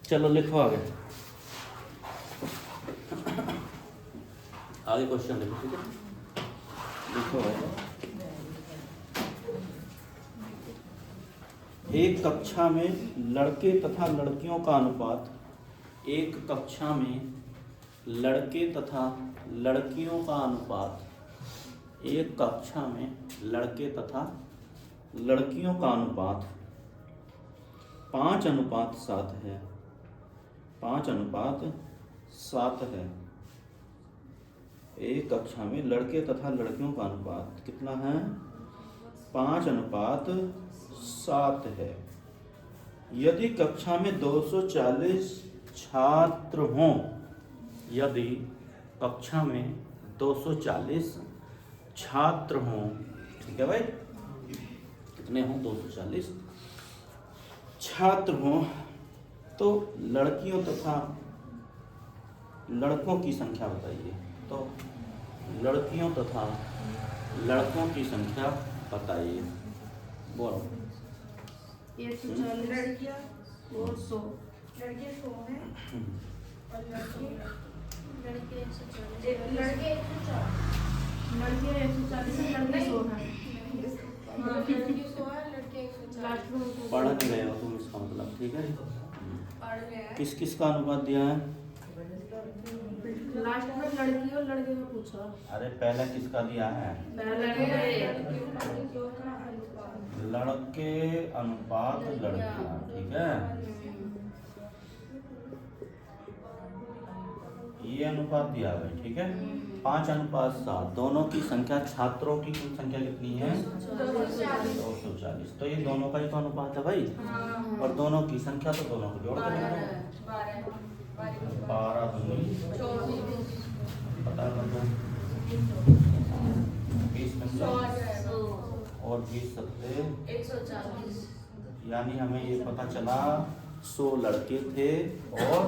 चलो लिखो आगे। आगे क्वेश्चन लिखो, ठीक है। लिखो आगे। एक कक्षा में लड़के तथा लड़कियों का अनुपात, एक कक्षा में लड़के तथा लड़कियों का अनुपात, एक कक्षा में लड़के तथा लड़कियों का अनुपात 5:7 है। 5:7 है। एक कक्षा में लड़के तथा लड़कियों का अनुपात कितना है? 5:7 है। यदि कक्षा में 240 छात्र हों, यदि कक्षा में 240 छात्र हों, ठीक है भाई, कितने हों? 240 छात्र हों, तो लड़कियों तथा लड़कों की संख्या बताइए। तो लड़कियों तथा लड़कों की संख्या बताइए, बोलो। 140 लड़कियाँ और 100 लड़के 100 हैं और लड़के 140 लड़के 140 लड़के 100 हैं। लड़के 100 है, लड़के 140। पढ़ नहीं रहे हो तुम, इसका मतलब, ठीक है। पढ़ रहे हैं। किस किस का अनुपात दिया है? लास्ट में लड़की और लड़के को पूछा। अरे पहले किसका दिया है? लड़के अनुपात लड़कियां, ठीक है। ये अनुपात दिया है, ठीक है। 5:7। दोनों की संख्या, छात्रों की कुल संख्या कितनी है? 240। तो ये दोनों का ही तो अनुपात है भाई। और दोनों की संख्या तो दोनों को जोड़ देंगे। 12 दूनी पता कर दो, 20 में और 20 सत्ते 140। यानी हमें ये पता चला 100 लड़के थे और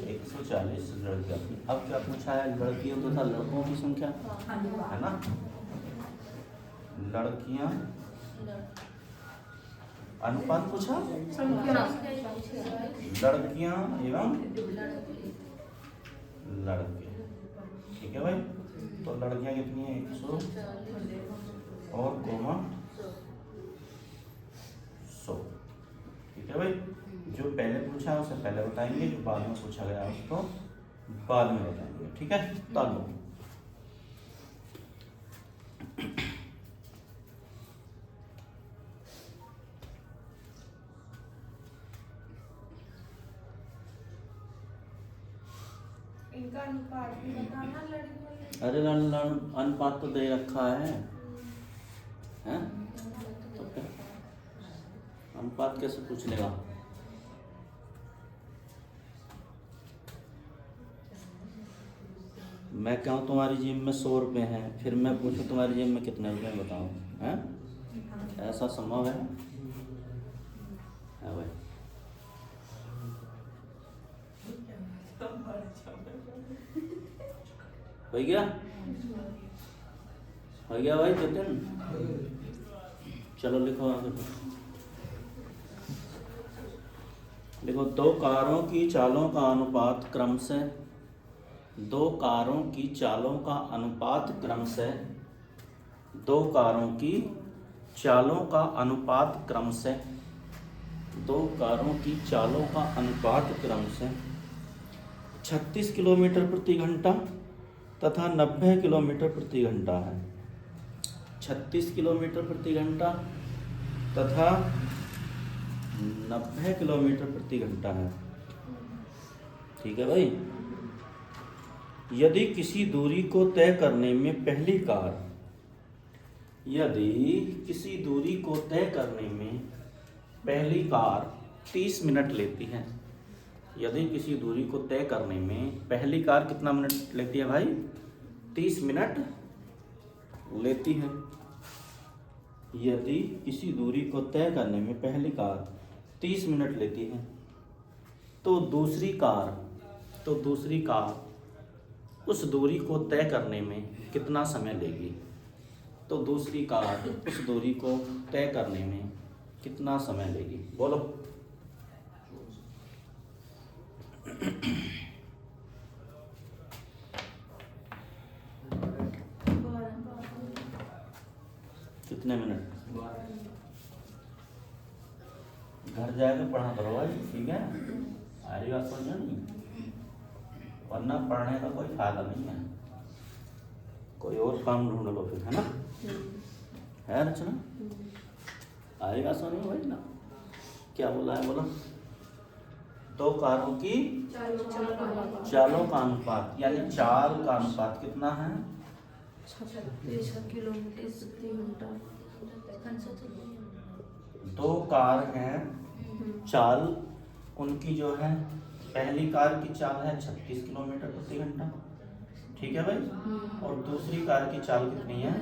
140 लड़कियां थी। अब क्या पूछा है? लड़कियों तथा लड़कों की संख्या, है ना। लड़कियां अनुपात पूछा, लड़कियां एवं लड़के, ठीक है भाई। तो लड़कियां कितनी है? 100 और कोमा 100, ठीक है भाई। जो पहले पूछा है उसे पहले बताएंगे, जो बाद में पूछा गया उसको बाद में बताएंगे, ठीक है। तालो इनका अनुपात भी बताना लड़कियों। अरे अनुपात तो दे रखा है, हैं? तो क्या अनुपात कैसे पूछ लेगा? मैं कहूँ तुम्हारी जेब में 100 रुपये हैं, फिर मैं पूछूँ तुम्हारी जेब में कितने रुपये बताओ, हैं? ऐसा संभव है भाई? हो गया? हो गया भाई जतिन? चलो लिखो आगे। देखो, दो कारों की चालों का अनुपात क्रमशः, दो कारों की चालों का अनुपात क्रमशः, दो कारों की चालों का अनुपात क्रमशः, दो कारों की चालों का अनुपात क्रमशः 36 किलोमीटर प्रति घंटा तथा 90 किलोमीटर प्रति घंटा है। 36 किलोमीटर प्रति घंटा तथा 90 किलोमीटर प्रति घंटा है, ठीक है भाई। यदि किसी दूरी को तय करने में पहली कार, यदि किसी दूरी को तय करने में पहली कार 30 मिनट लेती है, यदि किसी दूरी को तय करने में पहली कार कितना मिनट लेती है भाई? 30 मिनट लेती है। यदि किसी दूरी को तय करने में पहली कार 30 मिनट लेती है, तो दूसरी कार उस दूरी को तय करने में कितना समय लेगी? तो दूसरी कार उस दूरी को तय करने में कितना समय लेगी? बोलो। कितने मिनट? घर जाकर पढ़ा करो भाई, ठीक है? सारी बात समझो नहीं, वरना पढ़ने का कोई फायदा नहीं है। कोई और काम ढूंढ लो फिर, है ना? है रचना? सारी बात समझो भाई ना? क्या बोला है, बोलो। दो कारों की चालों का अनुपात, यानी चाल का अनुपात कितना है? 36 किलोमीटर प्रति घंटा। दो कार हैं, चाल उनकी जो है, पहली कार की चाल है 36 किलोमीटर प्रति घंटा, ठीक है भाई? और दूसरी कार की चाल कितनी है?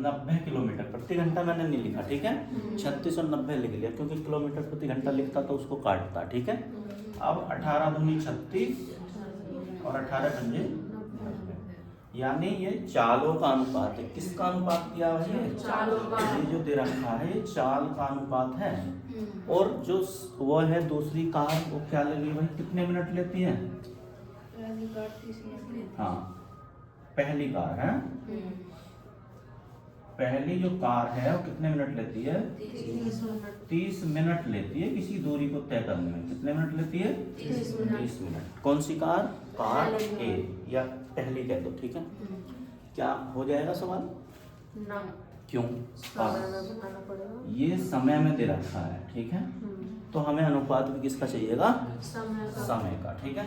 90 किलोमीटर प्रति घंटा। मैंने नहीं लिखा, ठीक है? 36 और 90 लिख लिया, क्योंकि किलोमीटर प्रति घंटा लिखता तो उसको काटता, ठीक है? अब 18 दूनी 36 और 18 पंजे 90, यानी ये चालों का अनुपात है। किसका अनुपात दिया हुआ है? चालों का। ये जो दे रखा है ये चाल का अनुपात है। और जो वो है दूसरी कार, वो क्या लेगी भाई? कितने मिनट लेती है? हाँ, पहली कार है, पहली जो कार है वो कितने मिनट लेती है? 30 मिनट लेती है किसी दूरी को तय करने में। कितने मिनट लेती है? 30 मिनट। कौन सी कार? कार ए, या पहली कह दो, ठीक है? क्या हो जाएगा सवाल? ना। क्यों? बताना पड़ेगा। ये समय में दे रखा है, ठीक है? तो हमें अनुपात भी किसका चाहिएगा? समय का, ठीक है?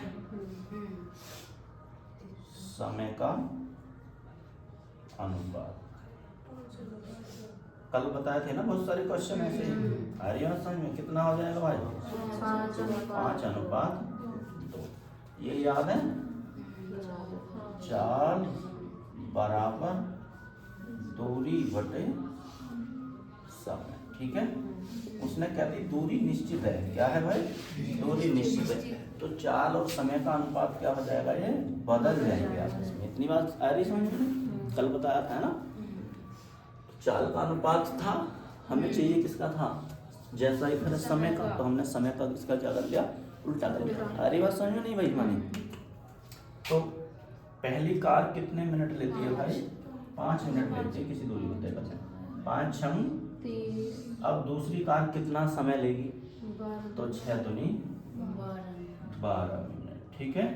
समय का अनुपात कल बताए थे ना, बहुत सारे क्वेश्चन ऐसे ही। हरियाणा समझ में कितना हो जाएगा भाई? 5:2। ये याद है? चाल बराबर दूरी बटे समय, ठीक है? उसने क्या दी? दूरी निश्चित है। क्या है भाई? दूरी निश्चित है। तो चाल और समय का अनुपात क्या हो जाएगा? ये बदल जाएंगे आपस में। इतनी बात आ रही समझ में? कल बताया था ना, चाल का अनुपात था, हमें चाहिए किसका था? जैसा इधर समय का, तो हमने समय का किसका क्या कर लिया? उल्टा कर लिया। अरे बात समझ में नहीं भाई मानी? तो पहली कार कितने मिनट लेती है भाई? 5 मिनट लेती है किसी दूरी को तय करने। 5 छंग 30। अब दूसरी कार कितना समय लेगी? तो 6 दूनी 12 मिनट, ठीक है?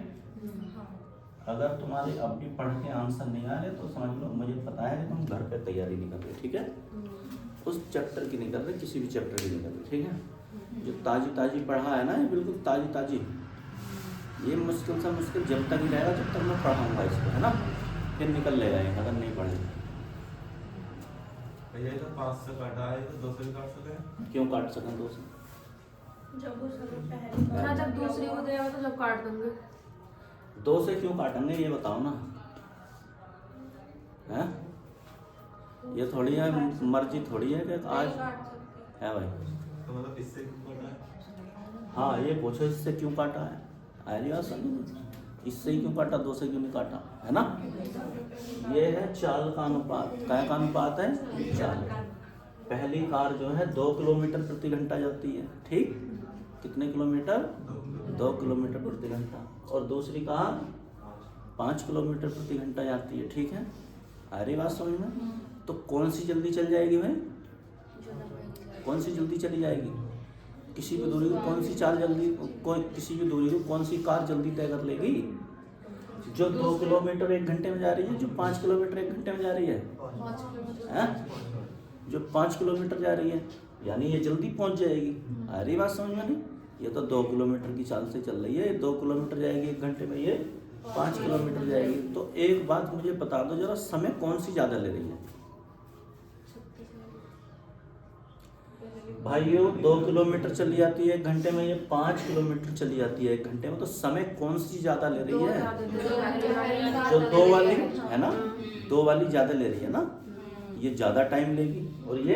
अगर तुम्हारे अब भी पढ़ के आंसर नहीं आ रहे तो समझ लो मुझे पता है कि तुम घर पे तैयारी नहीं कर रहे, ठीक है? उस चैप्टर की नहीं कर रहे, किसी भी चैप्टर की नहीं कर रहे, ठीक है? जो ताजी ताजी पढ़ा है ना, ये बिल्कुल ताजी ताजी, ये मुश्किल से मुश्किल जब तक ही रहेगा जब तक मैं पढ़ाऊँगा इसको, है ना? फिर निकल लेगा ये अगर नहीं पढ़े। भैया तो 5 से काटा है तो 2 से भी काट सकते हैं। क्यों काट सकें 2 से? जब वो सब पहली बार जब दूसरी को देगा तो जब काट देंगे। 2 से क्यों काटेंगे ये बताओ ना? है ये थोड़ी है, मर्जी थोड़ी है कि आज है भाई। तो मतलब इससे क्यों काटा है? हाँ, ये पूछो इससे क्यों काटा है? अरे यार समझो, इससे ही क्यों काटा, 2 से क्यों नहीं काटा, है ना? ये है चाल का अनुपात। क्या का अनुपात है? चाल। पहली कार जो है 2 किलोमीटर प्रति घंटा जाती है, ठीक? कितने किलोमीटर? 2 किलोमीटर प्रति घंटा। और दूसरी कार 5 किलोमीटर प्रति घंटा जाती है, ठीक है? अरे बात समझ में? तो कौन सी जल्दी चल जाएगी भाई? कौन सी जल्दी चली जाएगी? किसी भी दूरी को कौन सी चाल जल्दी, किसी भी दूरी को कौन सी कार जल्दी तय कर लेगी? जो 2 किलोमीटर 1 घंटे में जा रही है, जो 5 किलोमीटर 1 घंटे में जा रही है, जो 5 किलोमीटर जा रही है, यानी ये जल्दी पहुंच जाएगी। अरे बात समझ में नहीं? ये तो 2 किलोमीटर की चाल से चल रही है, 2 किलोमीटर जाएगी 1 घंटे में, ये 5 किलोमीटर जाएगी। तो एक बात मुझे बता दो जरा, समय कौन सी ज़्यादा ले रही है भाइयों? 2 किलोमीटर चली जाती है 1 घंटे में, ये 5 किलोमीटर चली जाती है 1 घंटे में। तो समय कौन सी ज़्यादा ले रही है? जो 2 वाली है ना, 2 वाली ज़्यादा ले रही है ना, ये ज़्यादा टाइम लेगी और ये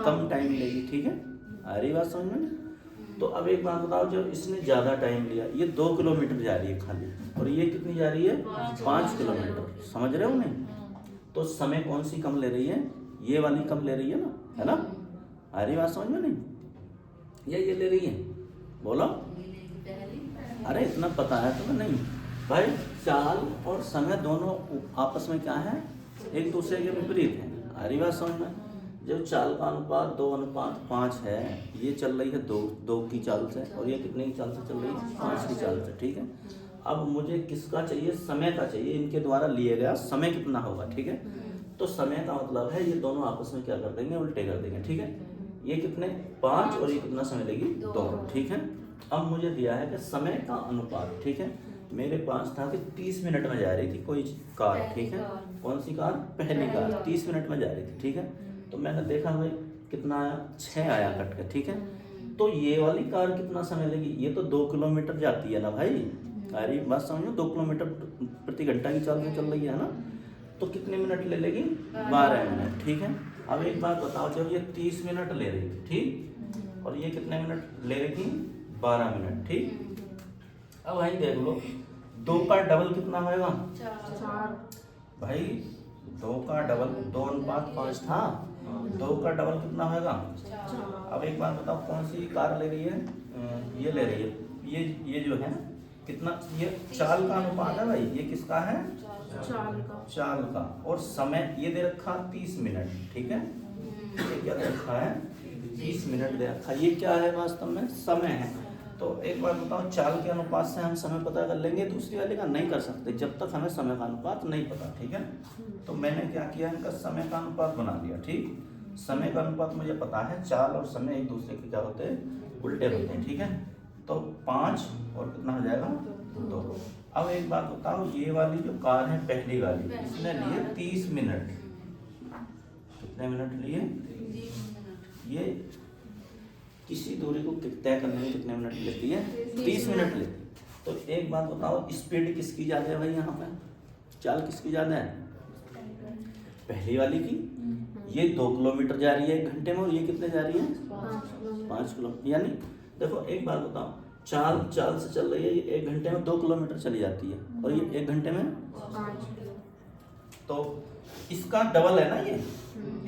कम टाइम लेगी, ठीक है? अरे बात समझ में? तो अब एक बात बताओ, जब इसने ज़्यादा टाइम लिया, ये 2 किलोमीटर जा रही है खाली, और ये कितनी जा रही है? 5 किलोमीटर। समझ रहे हो नहीं? तो समय कौन सी कम ले रही है? ये वाली कम ले रही है ना, है ना? अरे बात समझ में नहीं? ये ले रही है, बोलो। अरे इतना पता है तुम्हें? नहीं भाई, चाल और समय दोनों आपस में क्या है, एक दूसरे के विपरीत है। हरी बात समझ में? जब चाल का अनुपात 2:5 है, ये चल रही है 2 की चाल से, और ये कितने की चाल से चल रही है? 5 की चाल से। ठीक है, अब मुझे किसका चाहिए? समय का चाहिए। इनके द्वारा लिए गया समय कितना होगा। ठीक है, तो समय का मतलब है ये दोनों आपस में क्या कर देंगे? उल्टे कर देंगे। ठीक है, ये कितने? 5, और ये कितना समय लेगी? 2। ठीक है, अब मुझे दिया है कि समय का अनुपात। ठीक है, मेरे पास था कि 30 मिनट में जा रही थी कोई कार। ठीक है, कौन सी कार? पहली कार 30 मिनट में जा रही थी। ठीक है, तो मैंने देखा भाई कितना आया? 6 आया कट के। ठीक है, तो ये वाली कार कितना समय लेगी? ये तो 2 किलोमीटर जाती है ना भाई। अरे बात समझो, 2 किलोमीटर प्रति घंटा की चाल से चल रही है ना, तो कितने मिनट ले लेगी? 12 मिनट। ठीक है, अब एक बात बताओ, जब ये 30 मिनट ले रही थी, ठीक, और ये कितने मिनट ले रही थी? 12 मिनट। ठीक, अब भाई देख लो, 2 का डबल कितना होएगा? 4। भाई 2 का डबल 2:5 था, 2 का डबल कितना होएगा? 4। अब एक बात बताओ, कौन सी कार ले रही है? ये ले रही है। ये जो है कितना? ये चाल का अनुपात है भाई। ये किसका है? चाल का। और समय ये दे रखा 30 मिनट। ठीक है, ये क्या दे रखा है? 30 मिनट दे रखा है। ये क्या है? वास्तव में समय है। तो एक बार बताओ, चाल के अनुपात से हम समय पता कर लेंगे? दूसरी वाले का नहीं कर सकते जब तक हमें समय का अनुपात नहीं पता। ठीक है, तो मैंने क्या किया? इनका समय का अनुपात बना दिया। ठीक, समय का अनुपात मुझे पता है, चाल और समय एक दूसरे के क्या होते हैं? उल्टे होते हैं। ठीक है, तो 5 और कितना हो जाएगा? 2। अब एक बात बताओ, ये वाली जो कार है पहली वाली, इसने लिए 30 मिनट। कितने मिनट लिए? ये किसी दूरी को तय करने में कितने मिनट लेती है? 30 मिनट लेती है। तो एक बात बताओ, स्पीड किसकी ज़्यादा है भाई? यहाँ पे चाल किसकी ज़्यादा है? पहली वाली की। ये 2 किलोमीटर जा रही है 1 घंटे में, और ये कितने जा रही है? 5 किलोमीटर। यानी देखो, एक बात बताओ, चाल से चल रही है, ये 1 घंटे में 2 किलोमीटर चली जाती है, और ये 1 घंटे में 5। तो इसका डबल है ना ये।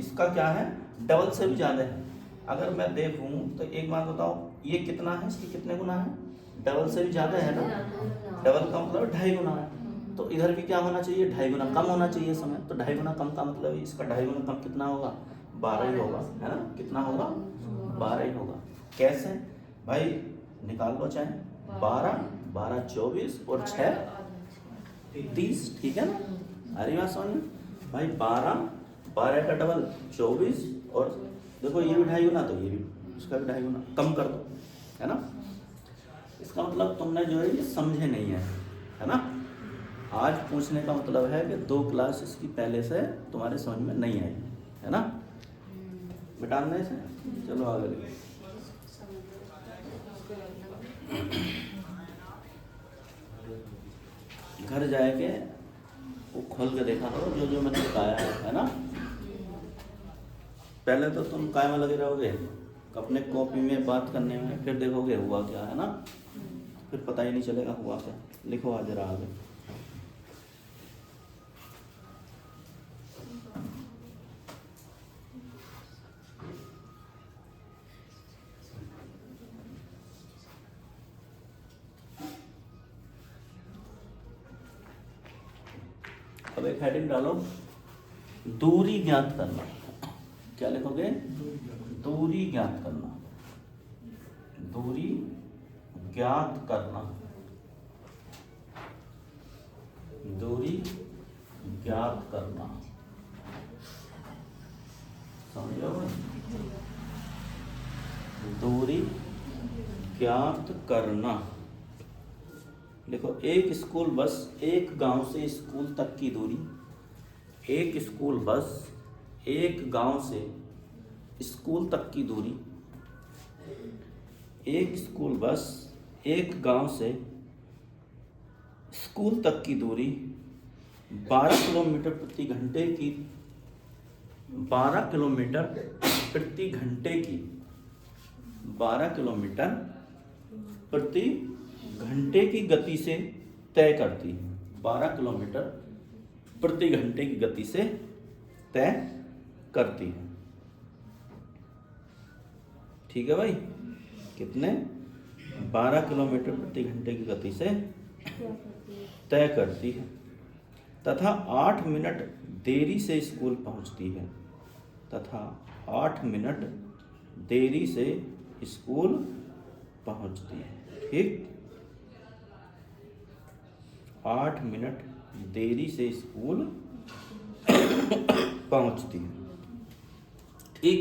इसका क्या है? डबल से भी ज़्यादा है। अगर मैं देखूं तो एक बात बताओ, ये कितना है? इसकी कितने गुना है? डबल से भी ज़्यादा है ना। डबल का मतलब 2.5 गुना है। तो इधर भी क्या होना चाहिए? 2.5 गुना कम होना चाहिए समय। तो 2.5 गुना कम का मतलब इसका 2.5 गुना कम कितना होगा? 12 ही होगा, है ना। कितना होगा? 12 ही होगा। कैसे भाई? निकाल लो चाहे। 12 12 24 और 6 30। ठीक है ना। अरे बात समझ भाई, 12 का डबल 24, और देखो ये भी 2.5 गुना, तो ये भी इसका भी 2.5 गुना कम कर दो, है ना। इसका मतलब तुमने जो है ये समझे नहीं है ना। आज पूछने का मतलब है कि 2 क्लास इसकी पहले से तुम्हारे समझ में नहीं आई, है ना। मिटाने से चलो आगे देखो। घर जाके वो खोल के देखा करो जो जो मैंने बताया है ना। पहले तो तुम काय में लगे रहोगे अपने कॉपी में बात करने में, फिर देखोगे हुआ क्या, है ना। फिर पता ही नहीं चलेगा हुआ क्या। लिखो आज जरा आगे। अब एक हेडिंग डालो, दूरी ज्ञात करना। क्या लिखोगे? दूरी ज्ञात करना। दूरी ज्ञात करना। दूरी ज्ञात करना। समझो? दूरी ज्ञात करना। देखो, एक स्कूल बस एक गांव से स्कूल तक की दूरी। एक स्कूल बस एक गांव से स्कूल तक की दूरी। एक स्कूल बस एक गांव से स्कूल तक की दूरी 12 किलोमीटर प्रति घंटे की 12 किलोमीटर प्रति घंटे की 12 किलोमीटर प्रति घंटे की गति से तय करती है। 12 किलोमीटर प्रति घंटे की गति से तय करती है। ठीक है भाई, कितने? 12 किलोमीटर प्रति घंटे की गति से क्या करती है? तय करती है तथा 8 मिनट देरी से स्कूल पहुंचती है तथा 8 मिनट देरी से स्कूल पहुंचती है। ठीक, 8 मिनट देरी से स्कूल पहुंचती है। ठीक,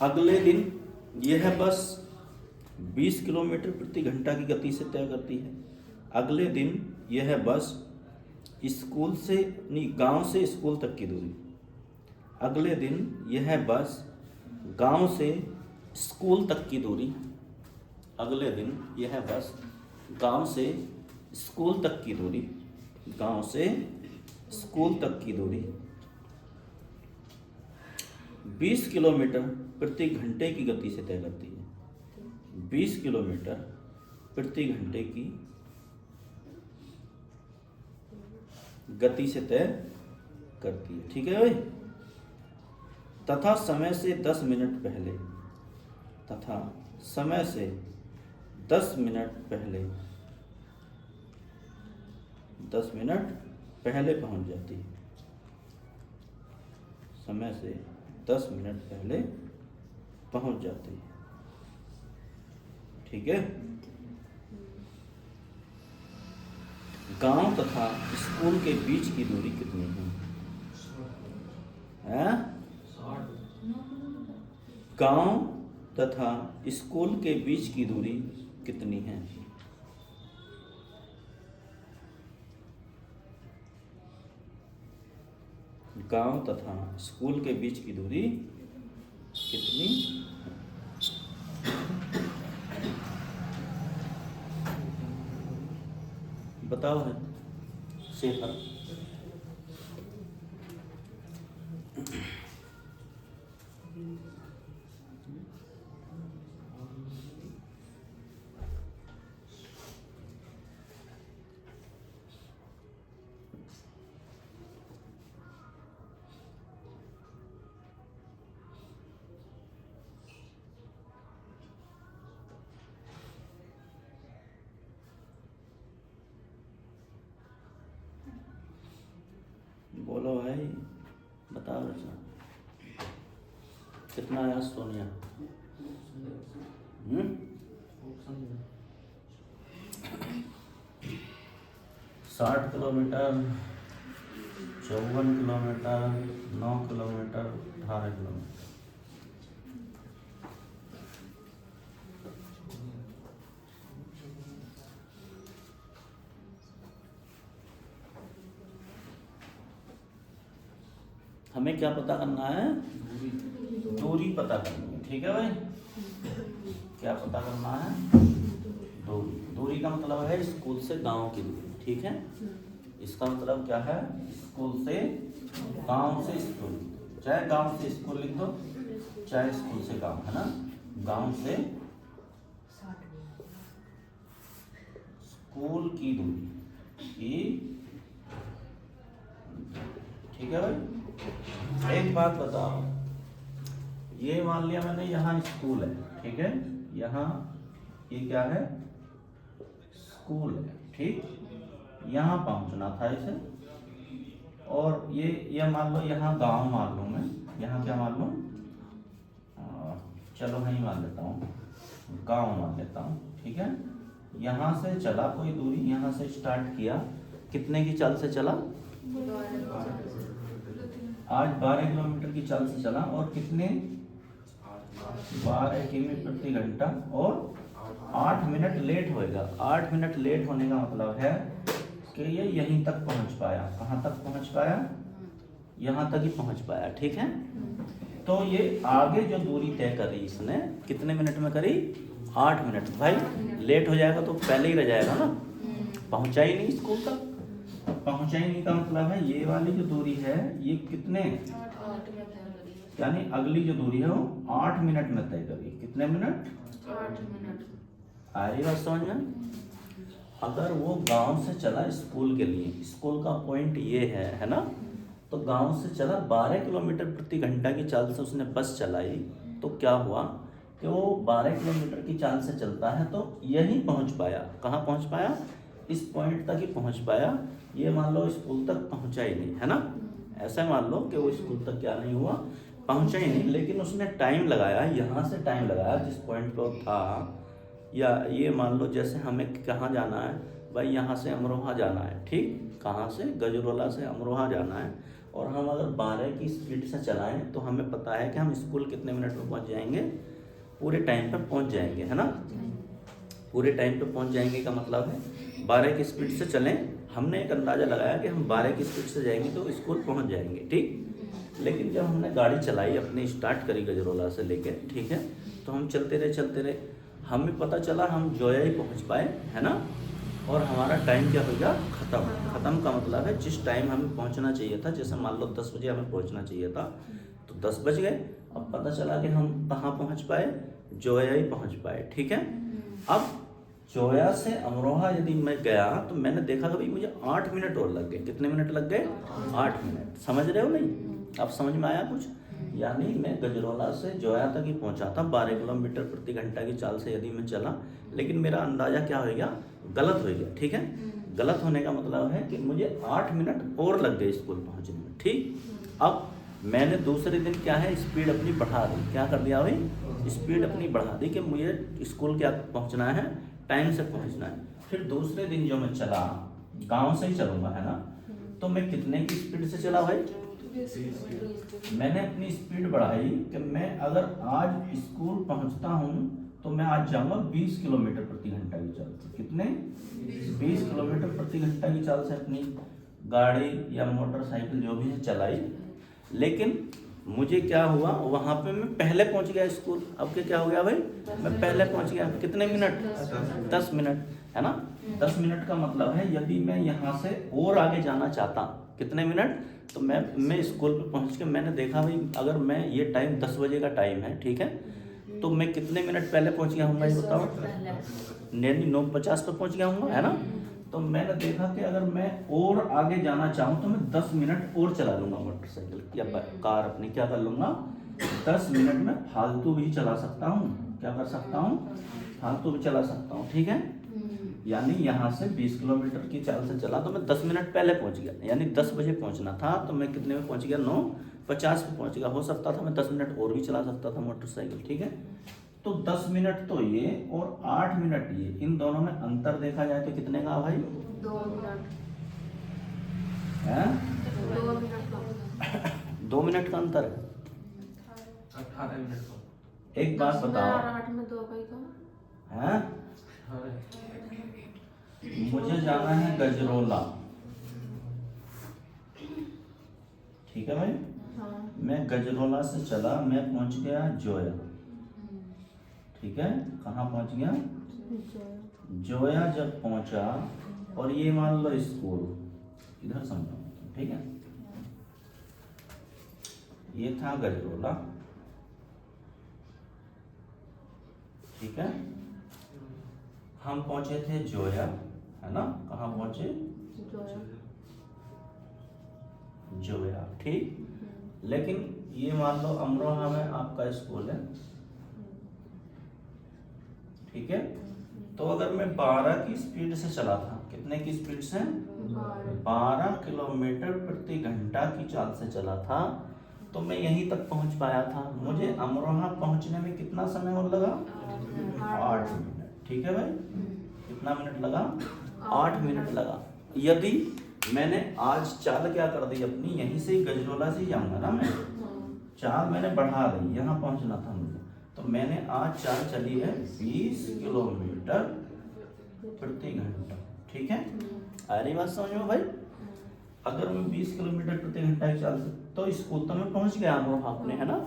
अगले दिन यह बस 20 किलोमीटर प्रति घंटा की गति से तय करती है। अगले दिन यह बस स्कूल से नहीं, गांव से स्कूल तक की दूरी। अगले दिन यह बस गांव से स्कूल तक की दूरी। अगले दिन यह बस गांव से स्कूल तक की दूरी। गांव से स्कूल तक की दूरी 20 किलोमीटर प्रति घंटे की गति से तय करती है। 20 किलोमीटर प्रति घंटे की गति से तय करती है। ठीक है भाई। तथा समय से 10 मिनट पहले, तथा समय से 10 मिनट पहले, 10 मिनट पहले पहुंच जाती है। समय से 10 मिनट पहले पहुंच जाती है। ठीक है। गांव तथा स्कूल के बीच की दूरी कितनी है? हैं? गांव तथा स्कूल के बीच की दूरी कितनी है? गांव तथा स्कूल के बीच की दूरी कितनी है? बताओ है शेखर। बोलो भाई, बताओ रचना कितना आया Sonia? 60 kilometre, 54 kilometre, 9 kilometre, 18 kilometre. हमें क्या पता करना है? दूरी पता करनी है। ठीक है भाई। क्या पता करना है? दूरी। दूरी का मतलब है स्कूल से गांव की दूरी। ठीक है। इसका मतलब क्या है? स्कूल से गांव से स्कूल, चाहे गांव से स्कूल लिख दो चाहे स्कूल से गांव, है ना। गांव से स्कूल की दूरी की। ठीक है भाई। एक बात बताओ, ये मान लिया मैंने यहाँ स्कूल है। ठीक है। यहाँ ये क्या है? स्कूल है। ठीक। यहाँ पहुँचना था इसे, और ये मान लो यहाँ गांव मान लूँ मैं। यहाँ क्या मान लूँ? चलो वहीं मान लेता हूँ, गांव मान लेता हूँ। ठीक है। यहाँ से चला कोई दूरी, यहाँ से स्टार्ट किया, कितने की चाल से चला? आज 12 किलोमीटर की चाल से चला, और कितने? 12 किमी प्रति घंटा, और 8 मिनट लेट होएगा। 8 मिनट लेट होने का मतलब है कि ये यहीं तक पहुंच पाया। कहाँ तक पहुंच पाया? यहाँ तक ही पहुंच पाया। ठीक है। तो ये आगे जो दूरी तय करी इसने कितने मिनट में करी? 8 मिनट। भाई लेट हो जाएगा तो पहले ही रह जाएगा ना, पहुंचा ही नहीं स्कूल तक। पहुंचा ही नहीं का मतलब है ये वाली जो दूरी है ये कितने, यानी अगली जो दूरी है वो 8 मिनट में तय करी। कितने मिनट? 8 मिनट। आ रही बात समझ में? अगर वो गांव से चला स्कूल के लिए, स्कूल का पॉइंट ये है ना, तो गांव से चला 12 किलोमीटर प्रति घंटा की चाल से उसने बस चलाई, तो क्या हुआ? कि वो 12 किलोमीटर की चाल से चलता है तो यही पहुंच पाया। कहाँ पहुंच पाया? इस पॉइंट तक ही पहुंच पाया। ये मान लो स्कूल तक पहुंचा ही नहीं, है ना। ऐसा मान लो कि वो स्कूल तक क्या नहीं हुआ, पहुंचा ही नहीं, लेकिन उसने टाइम लगाया, यहाँ से टाइम लगाया जिस पॉइंट पे वो था। या ये मान लो जैसे हमें कहाँ जाना है भाई, यहाँ से अमरोहा जाना है, ठीक। कहाँ से? गजरोला से अमरोहा जाना है। और हम अगर 12 की स्पीड से चलाएं तो हमें पता है कि हम स्कूल कितने मिनट में पहुँच जाएंगे, पूरे टाइम पे पहुँच जाएंगे, है ना। पूरे टाइम पे पहुँच जाएंगे का मतलब है 12 की स्पीड से चलें। हमने एक अंदाज़ा लगाया कि हम 12 की स्पीड से जाएंगे तो स्कूल पहुँच जाएंगे, ठीक। लेकिन जब हमने गाड़ी चलाई, अपनी स्टार्ट करी गजरोला से लेके, ठीक है, तो हम चलते रहे, हमें पता चला हम जोया ही पहुँच पाए, है ना। और हमारा टाइम क्या हो गया? ख़त्म का मतलब है जिस टाइम हमें पहुंचना चाहिए था, जैसे मान लो 10 बजे हमें पहुंचना चाहिए था तो 10 बज गए। अब पता चला कि हम कहाँ पहुंच पाए? जोया ही पहुंच पाए, ठीक है। अब जोया से अमरोहा यदि मैं गया तो मैंने देखा कि भाई मुझे 8 मिनट और लग गए। कितने मिनट लग गए? 8 मिनट। समझ रहे हो नहीं? अब समझ में आया कुछ? यानी मैं गजरोला से जोया तक ही पहुंचा था 12 किलोमीटर प्रति घंटा की चाल से यदि मैं चला, लेकिन मेरा अंदाज़ा क्या हो गया? गलत हो गया, ठीक है। गलत होने का मतलब है कि मुझे 8 मिनट और लग गए स्कूल पहुंचने में, ठीक। अब मैंने दूसरे दिन क्या है, स्पीड अपनी बढ़ा दी। क्या कर दिया भाई? स्पीड अपनी बढ़ा दी कि मुझे स्कूल क्या पहुंचना है, टाइम से पहुंचना है। फिर दूसरे दिन जो मैं चला, गांव से ही चलूँगा, है ना, तो मैं कितने की स्पीड से चला भाई? मैंने अपनी स्पीड बढ़ाई कि मैं अगर आज स्कूल पहुंचता हूं तो मैं आज जाऊंगा 20 किलोमीटर प्रति घंटा की चाल से। कितने? 20 किलोमीटर प्रति घंटा की चाल से अपनी गाड़ी या मोटरसाइकिल जो भी है चलाई। लेकिन मुझे क्या हुआ, वहां पे मैं पहले पहुंच गया स्कूल। अब क्या हो गया भाई? मैं पहले पहुंच गया। कितने मिनट? 10 मिनट, है ना। 10 मिनट का मतलब है यदि मैं यहाँ से और आगे जाना चाहता, कितने मिनट? तो मैं स्कूल पे पहुंच के मैंने देखा भाई अगर मैं ये टाइम 10 बजे का टाइम है, ठीक है, तो मैं कितने मिनट पहले पहुंच गया हूँ ये बताओ? 9:50 पे पहुंच गया हूँ, है ना। तो मैंने देखा कि अगर मैं और आगे जाना चाहूँ तो मैं 10 मिनट और चला लूँगा मोटरसाइकिल या कार अपनी। क्या कर लूँगा? 10 मिनट में फालतू भी चला सकता हूँ। क्या कर सकता हूँ? फालतू भी चला सकता हूँ, ठीक है। यानी यहाँ से 20 किलोमीटर की चाल से चला तो मैं 10 मिनट पहले पहुँच गया। यानी 10 बजे पहुँचना था तो मैं कितने में पहुँच गया? 9:50 पे पहुँच गया। हो सकता था मैं 10 मिनट और भी चला सकता था मोटरसाइकिल, ठीक है। तो 10 मिनट तो ये और 8 मिनट ये, इन दोनों में अंतर देखा जाए तो कितने का भाई? 2 मिनट है? 2 मिनट का 2 मिनट का अंतर है। 18 मिनट का। एक बात 10 में बताओ, और 8 में 2 का ही तो है? मुझे जाना है गजरोला, ठीक है भाई। हाँ। मैं गजरोला से चला, मैं पहुंच गया जोया, ठीक है। कहाँ पहुंच गया? जोया जब पहुंचा और ये मान लो स्कूल, इधर समझो, ठीक है। ये था गजरोला, ठीक है। हम पहुंचे थे जोया, है ना। कहाँ पहुंचे? जोया, ठीक। लेकिन ये मान लो अमरोहा में आपका स्कूल है, ठीक है। तो अगर मैं 12 की स्पीड से चला था, कितने की स्पीड से? 12 किलोमीटर प्रति घंटा की चाल से चला था तो मैं यहीं तक पहुंच पाया था। मुझे अमरोहा पहुंचने में कितना समय और लगा? 8 मिनट, ठीक है भाई। कितना मिनट लगा? 8 मिनट लगा। यदि मैंने आज चाल क्या कर दी अपनी, यहीं से ही गजरोला से जाऊंगा ना मैं, चाल मैंने बढ़ा दी, यहाँ पहुंचना था मुझे, तो मैंने आज चाल चली है 20 किलोमीटर प्रति घंटा, ठीक है। आ रही बात समझ में भाई? अगर मैं 20 किलोमीटर प्रति घंटा की चाल से, तो स्कूल तो मैं पहुंच गया अमरोहा अपने, है ना।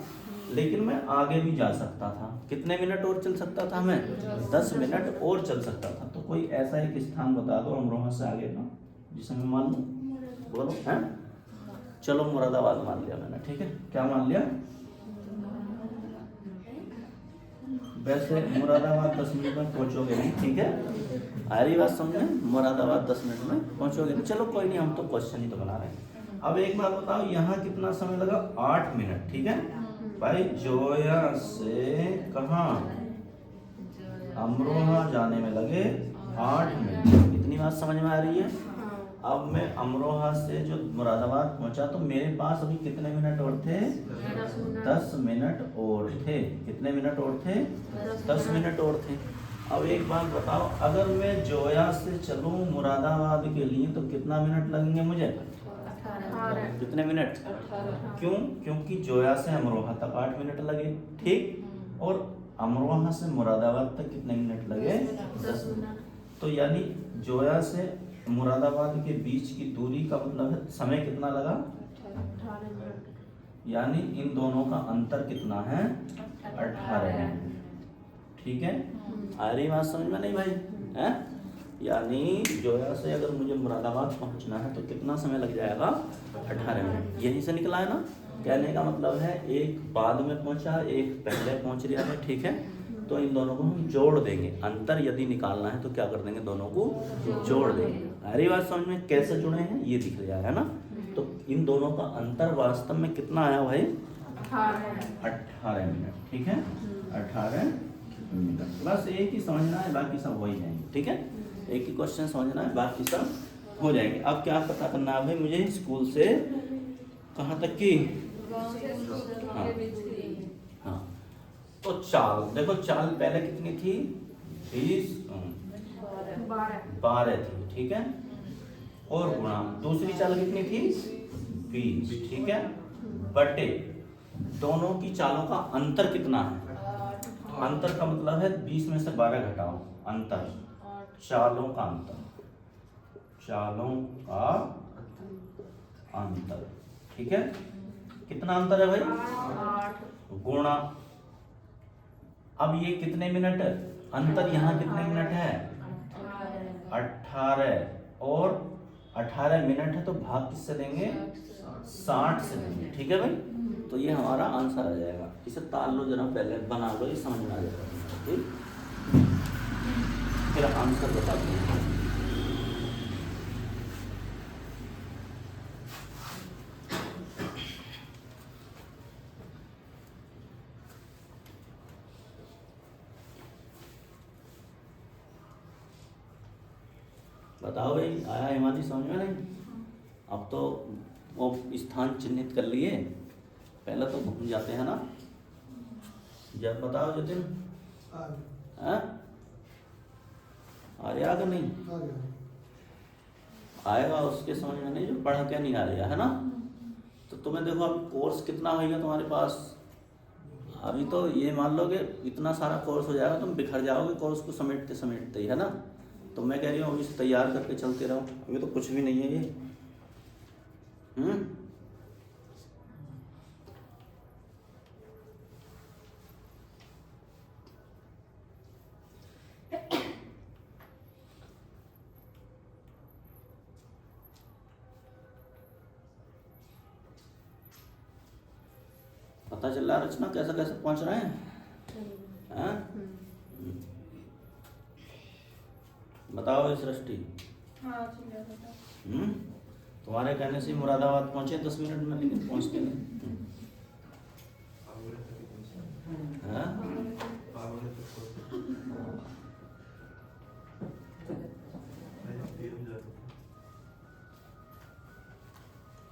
लेकिन मैं आगे भी जा सकता था। कितने मिनट और चल सकता था मैं? 10 मिनट और चल सकता था। तो कोई ऐसा एक स्थान बता दो अमरोहा से आगे का जिसे मैं मान लूँ, बोलो। है? चलो मुरादाबाद मान लिया मैंने, ठीक है। क्या मान लिया? वैसे मुरादाबाद 10 मिनट में पहुंचोगे नहीं, ठीक है। आ रही बात समझे? मुरादाबाद 10 मिनट में पहुंचोगे नहीं। चलो कोई नहीं, हम तो क्वेश्चन ही तो बना रहे हैं। अब एक बात बताओ, यहाँ कितना समय लगा? 8 मिनट, ठीक है। भाई जोया से कहाँ अमरोहा जाने में लगे 8 मिनट। इतनी बात समझ में आ रही है? अब मैं अमरोहा से जो मुरादाबाद पहुंचा तो मेरे पास अभी कितने मिनट और थे? 10 मिनट और थे। कितने मिनट और थे? 10 मिनट और थे। अब एक बात बताओ, अगर मैं जोया से चलूं मुरादाबाद के लिए तो कितना मिनट लगेंगे मुझे? कितने मिनट? क्यों? क्योंकि जोया से अमरोहा तक 8 मिनट लगे, ठीक। और अमरोहा से मुरादाबाद तक कितने मिनट लगे? 10 मिनट। तो यानी जोया से मुरादाबाद के बीच की दूरी का मतलब है समय कितना लगा? 18 मिनट। यानी इन दोनों का अंतर कितना है? 18 मिनट। ठीक है, आ रही बात समझ में नहीं भाई? है यानी जोया से अगर मुझे मुरादाबाद पहुंचना है तो कितना समय लग जाएगा? 18 मिनट। यहीं से निकला है ना? कहने का मतलब है एक बाद में पहुंचा, एक पहले पहुंच रहा है, ठीक है। तो इन दोनों को हम जोड़ देंगे। अंतर यदि निकालना है तो क्या कर देंगे? दोनों को जोड़ देंगे। आ रही बात समझ में? कैसे जुड़े हैं ये दिख रहा है ना? तो इन दोनों का अंतर वास्तव में कितना आया भाई? 18 मिनट। ठीक है, 18 मिनट। बस एक ही समझना है, बाकी सब हो ही जाएंगे। ठीक है, एक ही क्वेश्चन समझना है, बाकी सब हो जाएंगे। अब क्या पता करना है भाई मुझे? स्कूल से कहाँ तक की? हाँ हाँ। तो चाल देखो, चाल पहले कितनी थी? 12 थी, ठीक है। और गुणा दूसरी चाल कितनी थी? 20, ठीक है। बटे दोनों की चालों का अंतर कितना है? अंतर का मतलब है 20 में से 12 घटाओ, अंतर, चालों का अंतर, चालों का अंतर, ठीक है। कितना अंतर है भाई? गुणा, अब ये कितने मिनट अंतर, यहाँ कितने मिनट है? 18, और 18 मिनट है तो भाग किससे देंगे? 60 से देंगे, ठीक है भाई। तो ये हमारा आंसर आ जाएगा। इसे ताल लो जरा, पहले बना लो, ये समझ में आ जाएगा, ठीक। फिर आंसर बता देंगे। बताओ भाई, आया हिमानी समझ में? नहीं, अब तो वो स्थान चिन्हित कर लिए, पहले तो घूम जाते हैं ना। जब बताओ जतिन, आ गया कि नहीं? आएगा, उसके समझ में नहीं जो पढ़ के नहीं आ रहा है ना। तो तुम्हें देखो अब कोर्स कितना होगा तुम्हारे पास। अभी तो ये मान लो कि इतना सारा कोर्स हो जाएगा, तुम बिखर जाओगे कोर्स को समेटते समेटते ही, है ना। तो मैं कह रही हूँ अभी से तैयार करके चलते रहो, अभी तो कुछ भी नहीं है ये। पता चल रहा है रचना कैसे कैसे पहुंच रहे हैं? बताओ इस सृष्टि। तुम्हारे कहने से मुरादाबाद पहुंचे 10 मिनट में, लेकिन पहुंचते नहीं।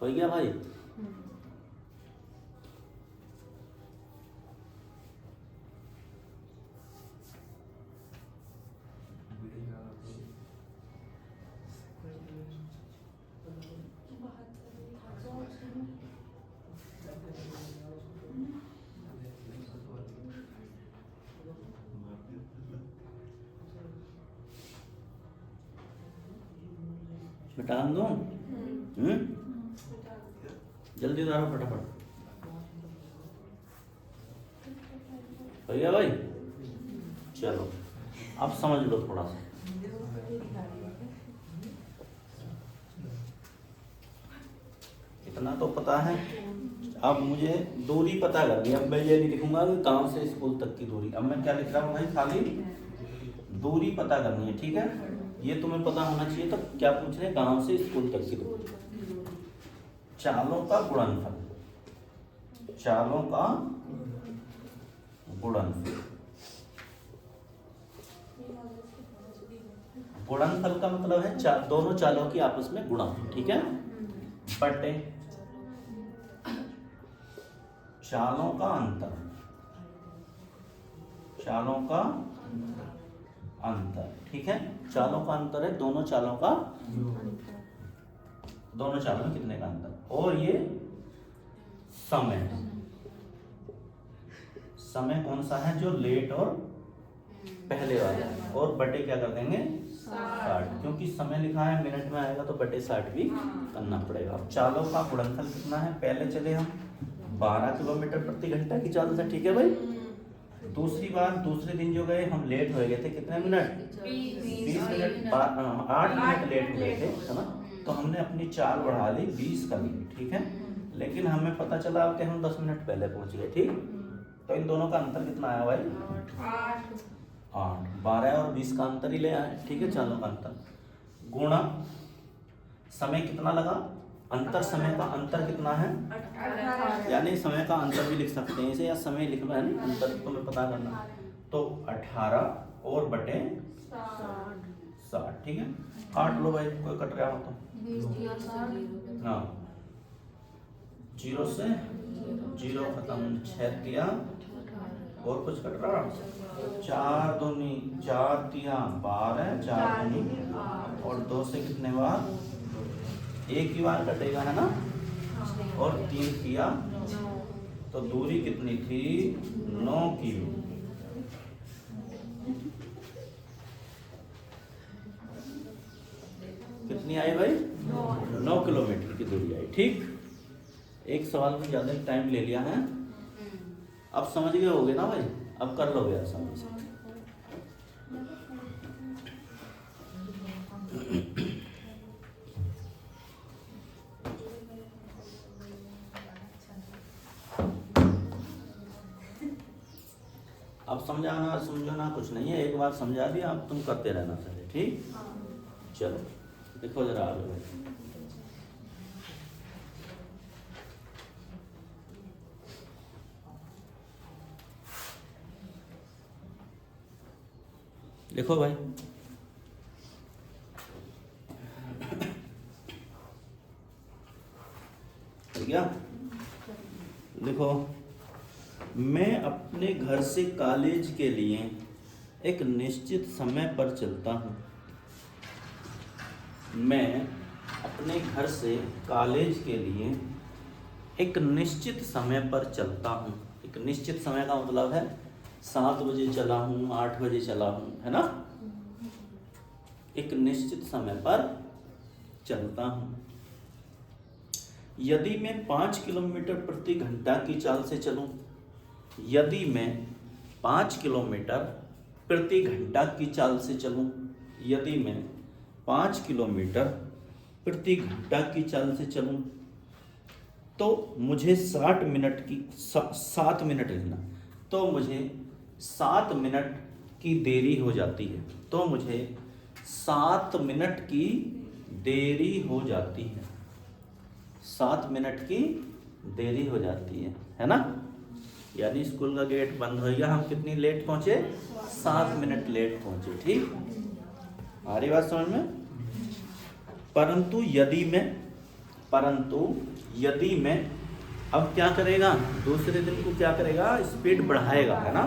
हो गया भाई? मिटा दूं? जल्दी उतारो फटाफट। भैया भाई चलो अब समझ लो थोड़ा सा। इतना तो पता है, अब मुझे दूरी पता करनी है। अब मैं ये नहीं लिखूंगा कि गांव से स्कूल तक की दूरी, अब मैं क्या लिख रहा हूँ भाई? खाली दूरी पता करनी है, ठीक है। ये तुम्हें पता होना चाहिए। तो क्या पूछ रहे हैं? गांव से स्कूल तक की दूरी। चालों का गुणनफल, चालों का गुणनफल। गुणनफल का मतलब है दोनों चालों की आपस में गुणा, ठीक है, बटे चालों का अंतर, चालों का अंतर, ठीक है, चालों का अंतर है, दोनों चालों का, दोनों चालों में कितने का अंतर, और ये समय, समय कौन सा है, जो लेट और पहले वाला, और बटे क्या कर देंगे 60, क्योंकि समय लिखा है मिनट में आएगा तो बटे 60 भी करना पड़ेगा। अब चालों का गुणनफल कितना है, पहले चले हम 12 किलोमीटर प्रति घंटा की चाल से, ठीक है भाई। दूसरी बार दूसरे दिन जो गए हम लेट हो गए थे, कितने मिनट, 20 मिनट, 8 मिनट लेट हो गए थे, है ना, तो हमने अपनी चाल बढ़ा ली 20 कर ली, ठीक है, लेकिन हमें पता चला कि हम 10 मिनट पहले पहुंच गए, ठीक, तो इन दोनों का अंतर कितना आया भाई, 8, 12 और 20 का अंतर ही ले आए, ठीक है, चालों का अंतर, गुणा समय कितना लगा, अंतर, समय का अंतर कितना है, यानी समय का अंतर भी लिख सकते हैं इसे, या समय लिखना है नहीं, अंतर तो हमें पता करना, तो 18 और बटे 60, ठीक है, काट लो भाई, कोई कट रहा हो तो, हाँ, 0 से 0 खत्म, 6 दिया, और कुछ कट रहा, 4 दूनी 4 दिया 12, 4 दूनी, और 2 से कितने बार, एक ही बार कटेगा, है ना, और 3 किया, तो दूरी कितनी थी, 9 किलो, कितनी आई भाई, 9 किलोमीटर की दूरी आई, ठीक। एक सवाल में ज्यादा टाइम ले लिया है, अब समझ गए होगे ना भाई, अब कर लोगे आसानी से। अब समझाना कुछ नहीं है, एक बार समझा दिया, अब तुम करते रहना चाहिए, ठीक। चलो देखो जरा आगे भाई, देखो भाई, ठीक है, देखो, मैं अपने घर से कॉलेज के लिए एक निश्चित समय पर चलता हूँ, मैं अपने घर से कॉलेज के लिए एक निश्चित समय पर चलता हूँ, एक निश्चित समय का मतलब है 7 बजे चला हूँ, 8 बजे चला हूँ, है ना, एक निश्चित समय पर चलता हूँ। यदि मैं 5 किलोमीटर प्रति घंटा की चाल से चलूँ, यदि मैं 5 किलोमीटर प्रति घंटा की चाल से चलूँ, यदि मैं 5 किलोमीटर प्रति घंटा की चाल से चलूँ, तो मुझे 7 मिनट लेना, तो मुझे 7 मिनट की देरी हो जाती है, तो मुझे 7 मिनट की देरी हो जाती है, 7 मिनट की देरी हो जाती है ना, यानी स्कूल का गेट बंद हो गया, हम कितनी लेट पहुंचे, 7 मिनट लेट पहुंचे, ठीक, आ रही बात समझ में। परंतु यदि मैं अब क्या करेगा, दूसरे दिन को क्या करेगा, स्पीड बढ़ाएगा, है ना,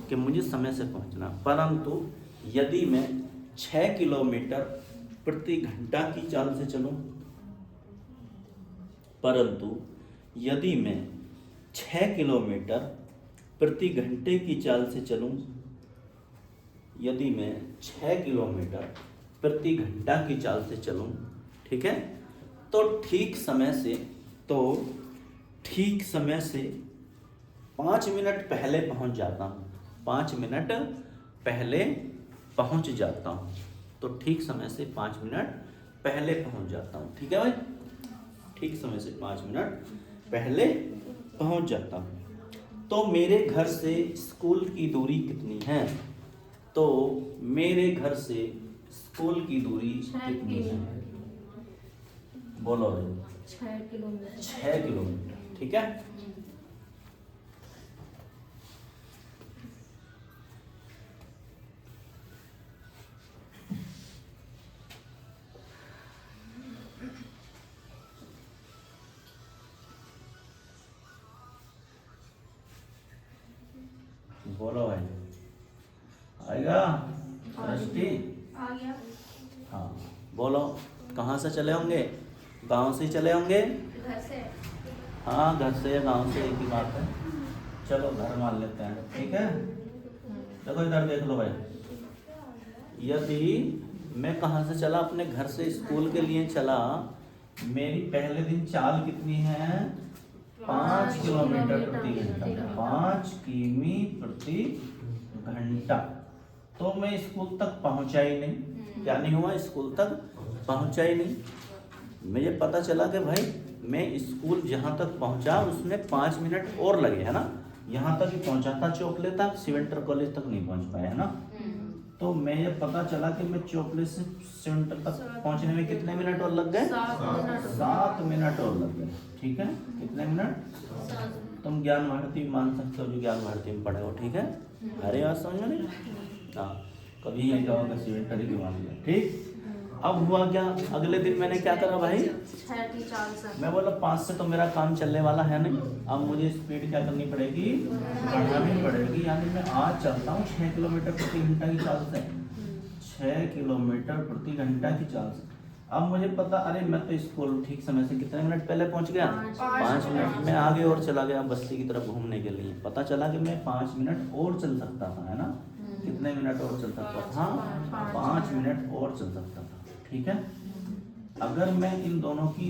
कि मुझे समय से पहुंचना, परंतु यदि मैं 6 किलोमीटर प्रति घंटा की चाल से चलूं, परंतु यदि मैं 6 किलोमीटर प्रति घंटे की चाल से चलूं, यदि मैं 6 किलोमीटर प्रति घंटा की चाल से चलूं, ठीक है, तो ठीक समय से 5 मिनट पहले पहुंच जाता हूं, 5 मिनट पहले पहुंच जाता हूं, तो ठीक समय से 5 मिनट पहले पहुंच जाता हूं, ठीक है भाई, ठीक समय से 5 मिनट पहले पहुंच जाता हूं। तो मेरे घर से स्कूल की दूरी कितनी है, तो मेरे घर से स्कूल की दूरी कितनी है, बोलो भाई, 6 किलोमीटर, ठीक है। बोलो भाई, आएगा सृष्टि? आ गया। हाँ बोलो, कहाँ से चले होंगे? गांव से ही चले होंगे? घर से। हाँ घर से या गांव से एक ही बात है। चलो घर मान लेते हैं, ठीक है। देखो इधर देख लो भाई, यदि मैं कहाँ से चला, अपने घर से स्कूल के लिए चला, मेरी पहले दिन चाल कितनी है? 5 किलोमीटर प्रति घंटा, 5 किमी प्रति घंटा। तो मैं स्कूल तक पहुंचा ही नहीं। क्या नहीं हुआ? स्कूल तक पहुंचा ही नहीं। मुझे पता चला कि भाई मैं स्कूल जहाँ तक पहुंचा उसमें 5 मिनट और लगे, है ना। यहाँ तक ही पहुंचा था, चोपले तक, सिवेंटर कॉलेज तक नहीं पहुंच पाया, है ना। तो मैं ये पता चला कि मैं चोपले से सिवेंटर तक पहुंचने में कितने मिनट और लग गए? 7 मिनट और लग गए, ठीक है। कितने मिनट? तुम ज्ञान भारती मान सकते हो, जो ज्ञान भारती में पढ़े हो, ठीक है। अरे बात समझ में नहीं? हाँ, कभी ये कहोगे सिवेंटर ही मान लिया, ठीक। अब हुआ क्या, अगले दिन मैंने क्या करा भाई, 6 की चाल से। मैं बोला 5 से तो मेरा काम चलने वाला है नहीं, अब मुझे स्पीड क्या करनी पड़ेगी? बढ़ानी पड़ेगी। यानी मैं आज चलता हूँ 6 किलोमीटर प्रति घंटा की चाल से, 6 किलोमीटर प्रति घंटा की चाल से। अब मुझे पता, अरे मैं तो स्कूल ठीक समय से कितने मिनट पहले पहुंच गया? 5 मिनट। मैं आगे और चला गया बस्ती की तरफ घूमने के लिए। पता चला कि मैं 5 मिनट और चल सकता था, है ना। कितने मिनट और चल सकता था? 5 मिनट और चल सकता था, ठीक है। अगर मैं इन दोनों की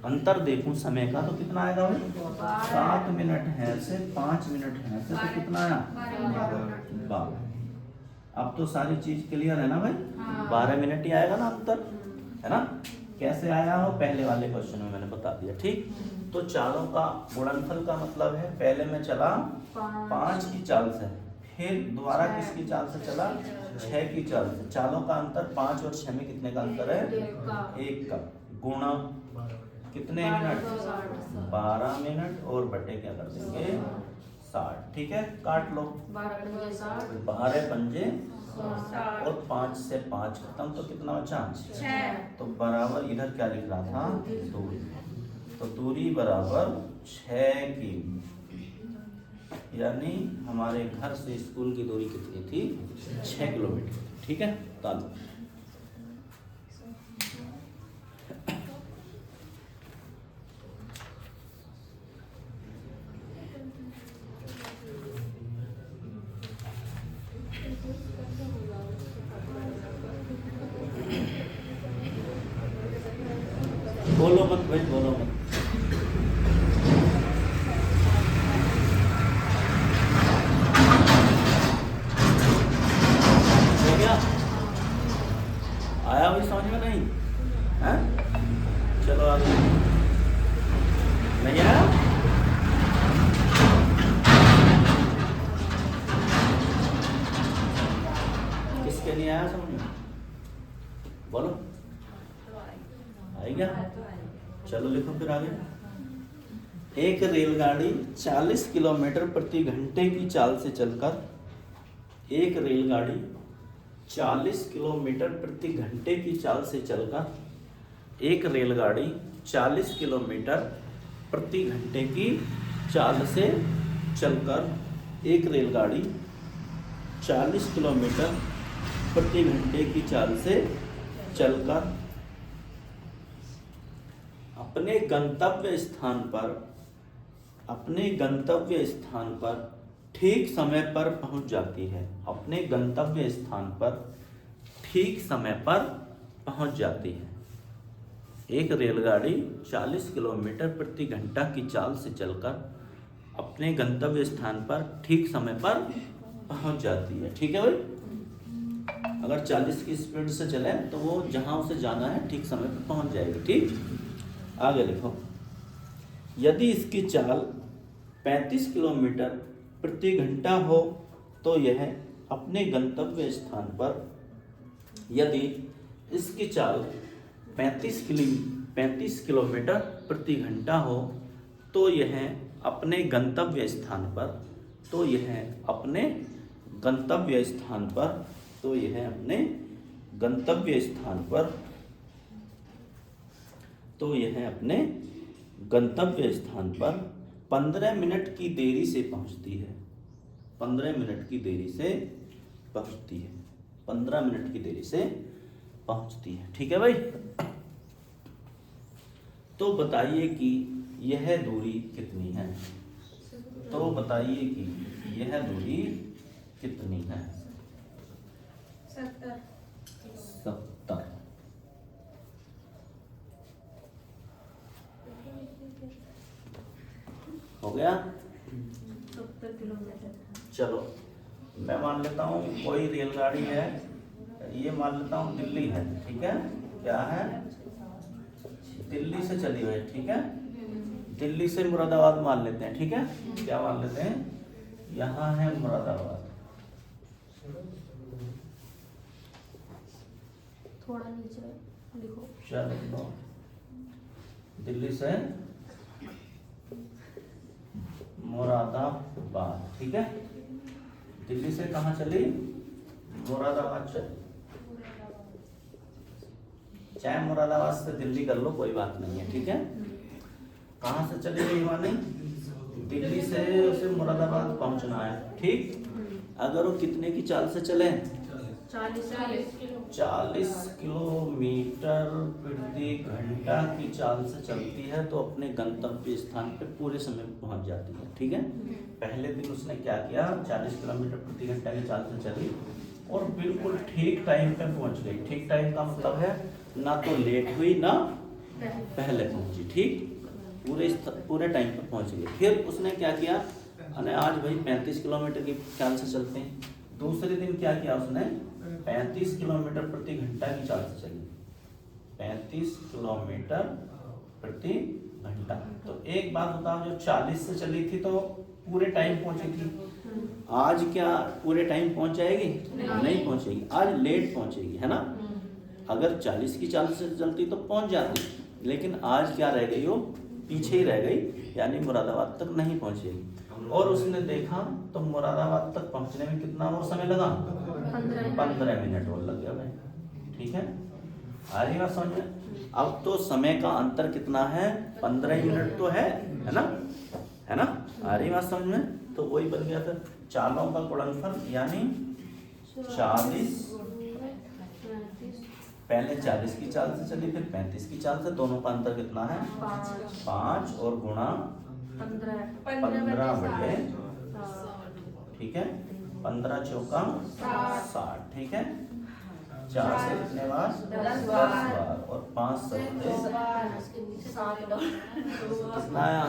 अंतर देखूं समय का, तो कितना आएगा भाई? 7 मिनट है से 5 मिनट है से, तो कितना आया? 12। अब तो सारी चीज क्लियर है ना भाई? 12 मिनट ही आएगा ना अंतर, है ना। कैसे आया हो, पहले वाले क्वेश्चन में मैंने बता दिया, ठीक। तो चालों का गुणनफल का मतलब है, पहले मैं चला 5 की चाल से, फिर दोबारा किसकी चाल से चला? 6 की चाल से। चालों का अंतर 5 और 6 में कितने का अंतर है? 1 का। गुणा कितने मिनट? 12 मिनट, और बटे क्या कर देंगे? 60, ठीक है। काट लो, 12 पंजे और 5 से 5 खत्म, तो कितना बचा? 6। तो बराबर इधर क्या लिख रहा था? दूरी। तो दूरी बराबर 6 की, यानी हमारे घर से स्कूल की दूरी कितनी थी? 6 किलोमीटर, ठीक है। तालो बोलो मत भाई, बोलो मत। हो गया? आया भाई समझ में नहीं है? चलो आगे। नहीं आया? किसके नहीं आया समझ में? बोलो, आएगा? चलो लिखो फिर आगे। एक रेलगाड़ी 40 किलोमीटर प्रति घंटे की चाल से चलकर, एक रेलगाड़ी 40 किलोमीटर प्रति घंटे की चाल से चलकर, एक रेलगाड़ी 40 किलोमीटर प्रति घंटे की चाल से चलकर, एक रेलगाड़ी 40 किलोमीटर प्रति घंटे की चाल से चलकर अपने गंतव्य स्थान पर ठीक समय पर पहुंच जाती है। अपने गंतव्य स्थान पर ठीक समय पर पहुंच जाती है। एक रेलगाड़ी 40 किलोमीटर प्रति घंटा की चाल से चलकर अपने गंतव्य स्थान पर ठीक समय पर पहुंच जाती है, ठीक है भाई। अगर 40 की स्पीड से चले तो वो जहां उसे जाना है ठीक समय पर पहुंच जाएगी, ठीक। आगे लिखो, यदि इसकी चाल 35 किलोमीटर प्रति घंटा हो तो यह अपने गंतव्य स्थान पर, यदि इसकी चाल 35 किलोमीटर प्रति घंटा हो तो यह अपने गंतव्य स्थान पर, तो यह अपने गंतव्य स्थान पर, तो यह अपने गंतव्य स्थान पर, तो यह अपने गंतव्य स्थान पर 15 मिनट की देरी से पहुंचती है। 15 मिनट की देरी से पहुंचती है, 15 मिनट की देरी से पहुंचती है। ठीक है भाई। तो बताइए कि यह दूरी कितनी है, तो बताइए कि यह दूरी कितनी है। 70। 70 हो गया। 70 किलोमीटर। चलो मैं मान लेता हूँ कोई रेलगाड़ी है, ये मान लेता हूँ दिल्ली है, ठीक है, क्या है, दिल्ली से चली हुई है, ठीक है, दिल्ली से मुरादाबाद मान लेते हैं, ठीक है, क्या मान लेते हैं, यहाँ है मुरादाबाद, थोड़ा नीचे लिखो। चलो दिल्ली से मुरादाबाद, ठीक है, दिल्ली से कहाँ चली, मुरादाबाद चली, चाहे मुरादाबाद से दिल्ली कर लो कोई बात नहीं है, ठीक है। कहाँ से चली गई मानी, दिल्ली से उसे मुरादाबाद पहुंचना है, ठीक। अगर वो कितने की चाल से चले, 40 किलोमीटर प्रति घंटा की चाल से चलती है तो अपने गंतव्य स्थान पे पूरे समय में पहुंच जाती है, ठीक है। पहले दिन उसने क्या किया, 40 किलोमीटर प्रति घंटा की चाल से चली और बिल्कुल ठीक टाइम पे पहुंच गई। ठीक टाइम का मतलब है ना तो लेट हुई ना पहले पहुंची, ठीक, पूरे टाइम पे पहुंच गई। फिर उसने क्या किया, अरे आज भाई 35 किलोमीटर की चाल से चलते हैं। दूसरे दिन क्या किया उसने, 35 किलोमीटर प्रति घंटा की चाल से चली, 35 किलोमीटर प्रति घंटा। तो एक बात बताओ, जो 40 से चली थी तो पूरे टाइम पहुंची थी, आज क्या पूरे टाइम पहुंच जाएगी, नहीं पहुंचेगी, आज लेट पहुंचेगी, है ना। अगर 40 की चाल से चलती तो पहुंच जाती, लेकिन आज क्या रह गई, वो पीछे ही रह गई, यानी मुरादाबाद तक नहीं पहुंचेगी। और उसने देखा तो मुरादाबाद तक पहुंचने में कितना और समय लगा, 15 मिनट और लग गया भाई, ठीक है। आ रही बात समझ में। अब तो समय का अंतर कितना है, 15 मिनट तो है ना, है ना, आ रही बात समझ में। तो वही बन गया फिर चालों का गुणनफल, यानी 40, पहले 40 की चाल से चली फिर 35 की चाल से, दोनों का अंतर कितना है, 5 और गुणा 15 बटे, ठीक है, 15 चौका 60, ठीक है, 4 से कितने बार, 10 बार, और 5 सत्ते कितना आया,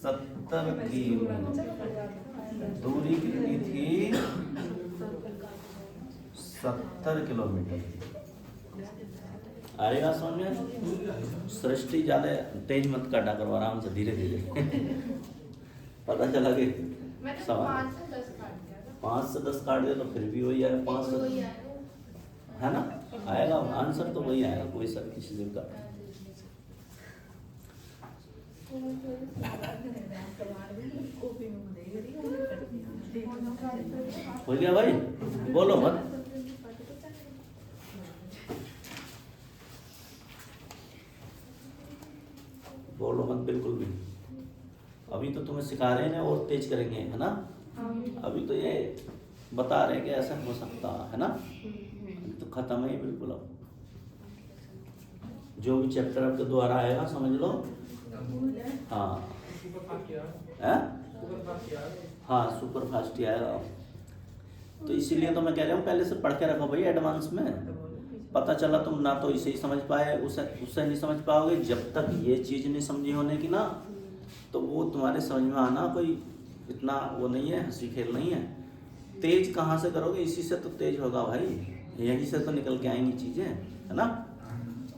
70 की दूरी कितनी थी, 70 किलोमीटर। अरे बात समझ में। सृष्टि ज्यादा तेज मत काटा करो, आराम से धीरे धीरे पता चला कि 5 से 10 काट दे तो फिर भी वही आएगा, 5 से, है ना, आएगा आंसर तो वही आएगा, कोई सर किसी से का। हो गया भाई, बोलो मत, बोलो मत बिल्कुल भी। अभी तो तुम्हें सिखा रहे हैं और तेज करेंगे, है ना। अभी तो ये बता रहे हैं कि ऐसा हो सकता है ना, तो खत्म है बिल्कुल। अब जो भी चैप्टर आपके द्वारा आएगा समझ लो, हाँ हाँ सुपर फास्ट ही आएगा। तो इसीलिए तो मैं कह रहा हूँ पहले से पढ़ के रखो भाई एडवांस में। पता चला तुम ना तो इसे ही समझ पाए, उससे नहीं समझ पाओगे। जब तक ये चीज़ नहीं समझी होने की ना, तो वो तुम्हारे समझ में आना कोई इतना वो नहीं है, हंसी खेल नहीं है। तेज कहाँ से करोगे, इसी से तो तेज होगा भाई, यहीं से तो निकल के आएंगी चीज़ें, है ना।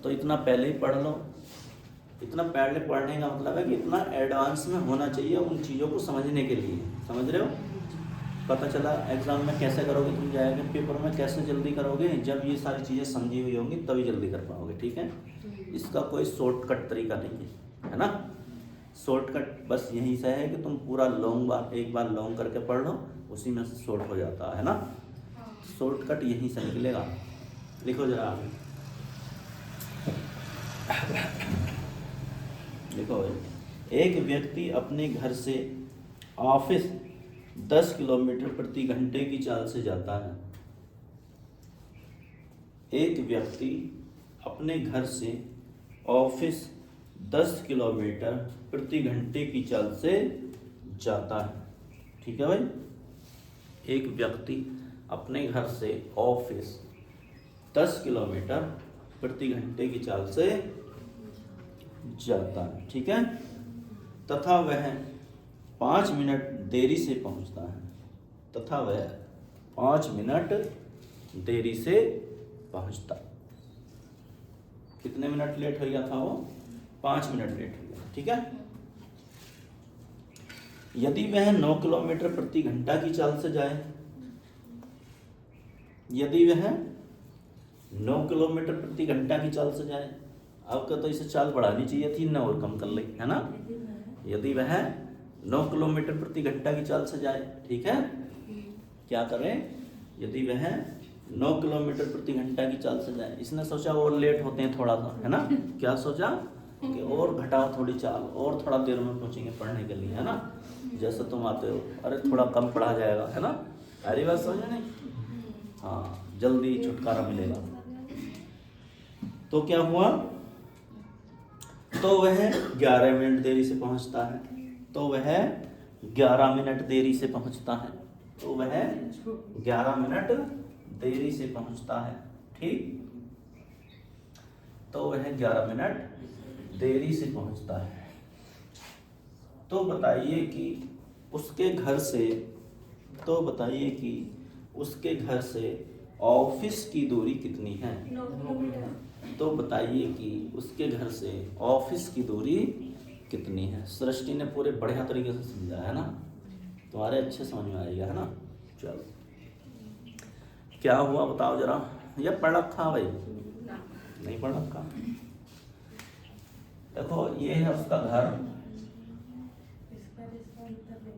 तो इतना पहले ही पढ़ लो। इतना पहले पढ़ने का मतलब है कि इतना एडवांस में होना चाहिए उन चीज़ों को समझने के लिए, समझ रहे हो। पता चला एग्ज़ाम में कैसे करोगे तुम, जाएगा पेपर में कैसे जल्दी करोगे, जब ये सारी चीज़ें समझी हुई होंगी तभी जल्दी कर पाओगे, ठीक है। इसका कोई शॉर्टकट तरीका नहीं है ना। शॉर्टकट बस यहीं से है कि तुम पूरा एक बार लॉन्ग करके पढ़ लो, उसी में से शॉर्ट हो जाता है ना। शॉर्टकट यहीं से निकलेगा। लिखो जरा आगे, लिखो भाई। एक व्यक्ति अपने घर से ऑफिस 10 किलोमीटर प्रति घंटे की चाल से जाता है। एक व्यक्ति अपने घर से ऑफिस 10 किलोमीटर प्रति घंटे की चाल से जाता है। ठीक है भाई, एक व्यक्ति अपने घर से ऑफिस 10 किलोमीटर प्रति घंटे की चाल से जाता है। ठीक है, तथा वह 5 मिनट देरी से पहुंचता है। तथा वह 5 मिनट देरी से पहुंचता। कितने मिनट लेट हो गया था वो? 5 मिनट लेट हो गया। ठीक है, यदि वह 9 किलोमीटर प्रति घंटा की चाल से जाए, यदि वह 9 किलोमीटर प्रति घंटा की चाल से जाए, आपका तो इसे चाल बढ़ानी चाहिए थी, 9 और कम कर ली, है ना। यदि वह 9 किलोमीटर प्रति घंटा की चाल से जाए, ठीक है, क्या करें, यदि वह 9 किलोमीटर प्रति घंटा की चाल से जाए। इसने सोचा और लेट होते हैं थोड़ा सा, है ना। क्या सोचा कि और घटाओ थोड़ी चाल, और थोड़ा देर में पहुंचेंगे पढ़ने के लिए, है ना। जैसे तुम आते हो, अरे थोड़ा कम पढ़ा जाएगा, है ना। अरे बात समझे नहीं, हाँ, जल्दी छुटकारा मिलेगा। तो क्या हुआ, तो वह 11 मिनट देरी से पहुंचता है। तो वह 11 मिनट देरी से पहुंचता है। तो वह 11 मिनट देरी से पहुंचता है। ठीक, तो वह 11 मिनट देरी से पहुंचता है। तो बताइए कि उसके घर से, तो बताइए कि उसके घर से ऑफिस की दूरी कितनी है। 9 किलोमीटर। तो बताइए कि उसके घर से ऑफिस की दूरी कितनी है। सृष्टि ने पूरे बढ़िया तरीके से समझाया है ना, तुम्हारे अच्छे समझ में आएगा, है ना। चलो, क्या हुआ बताओ जरा। ये पढ़ रखा भाई? नहीं पढ़ रखा। देखो, ये है उसका घर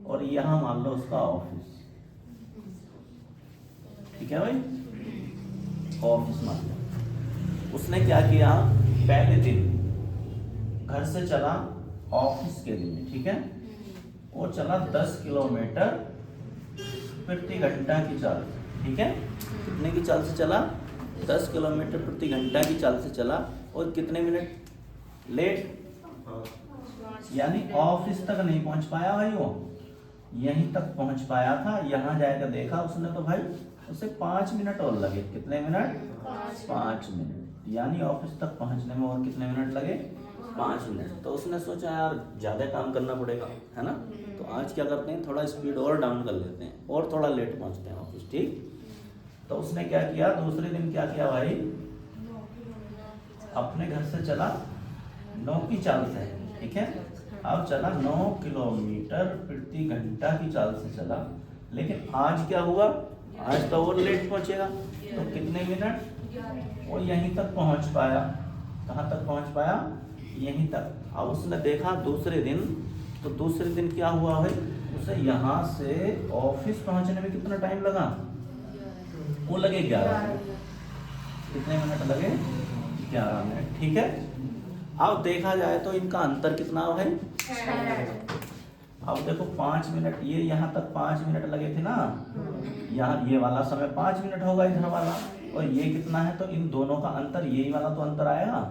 और यहाँ मान लो उसका ऑफिस। ठीक है भाई, ऑफिस मान लो। उसने क्या किया, पहले दिन घर से चला ऑफिस के लिए, ठीक है, वो चला 10 किलोमीटर प्रति घंटा की चाल से। ठीक है, कितने की चाल से चला? 10 किलोमीटर प्रति घंटा की चाल से चला। और कितने मिनट लेट, यानी ऑफिस तक नहीं पहुंच पाया भाई, वो यहीं तक पहुंच पाया था। यहाँ जाकर देखा उसने तो भाई उसे 5 मिनट और लगे। कितने मिनट? 5 मिनट, यानी ऑफिस तक पहुंचने में और कितने मिनट लगे? 5 मिनट। तो उसने सोचा यार ज़्यादा काम करना पड़ेगा, है ना। तो आज क्या करते हैं, थोड़ा स्पीड और डाउन कर लेते हैं और थोड़ा लेट पहुंचते हैं ऑफिस। ठीक, तो उसने क्या किया, दूसरे दिन क्या किया भाई, अपने घर से चला 9 की चाल से। ठीक है, अब चला 9 किलोमीटर प्रति घंटा की चाल से चला। लेकिन आज क्या हुआ, आज तो और लेट पहुंचेगा। तो कितने मिनट, वो यहीं तक पहुंच पाया। कहाँ तक पहुंच पाया? यहीं तक। अब उसने देखा दूसरे दिन, तो दूसरे दिन क्या हुआ भाई, उसे यहाँ से ऑफिस पहुंचने में कितना टाइम लगा? वो लगे 11 मिनट। कितने मिनट लगे? 11 मिनट। ठीक है, अब देखा जाए तो इनका अंतर कितना है? 6। अब देखो 5 मिनट, ये यहाँ तक 5 मिनट लगे थे ना, यहाँ ये वाला समय 5 मिनट होगा इधर वाला, और ये कितना है, तो इन दोनों का अंतर, यही वाला तो अंतर आएगा,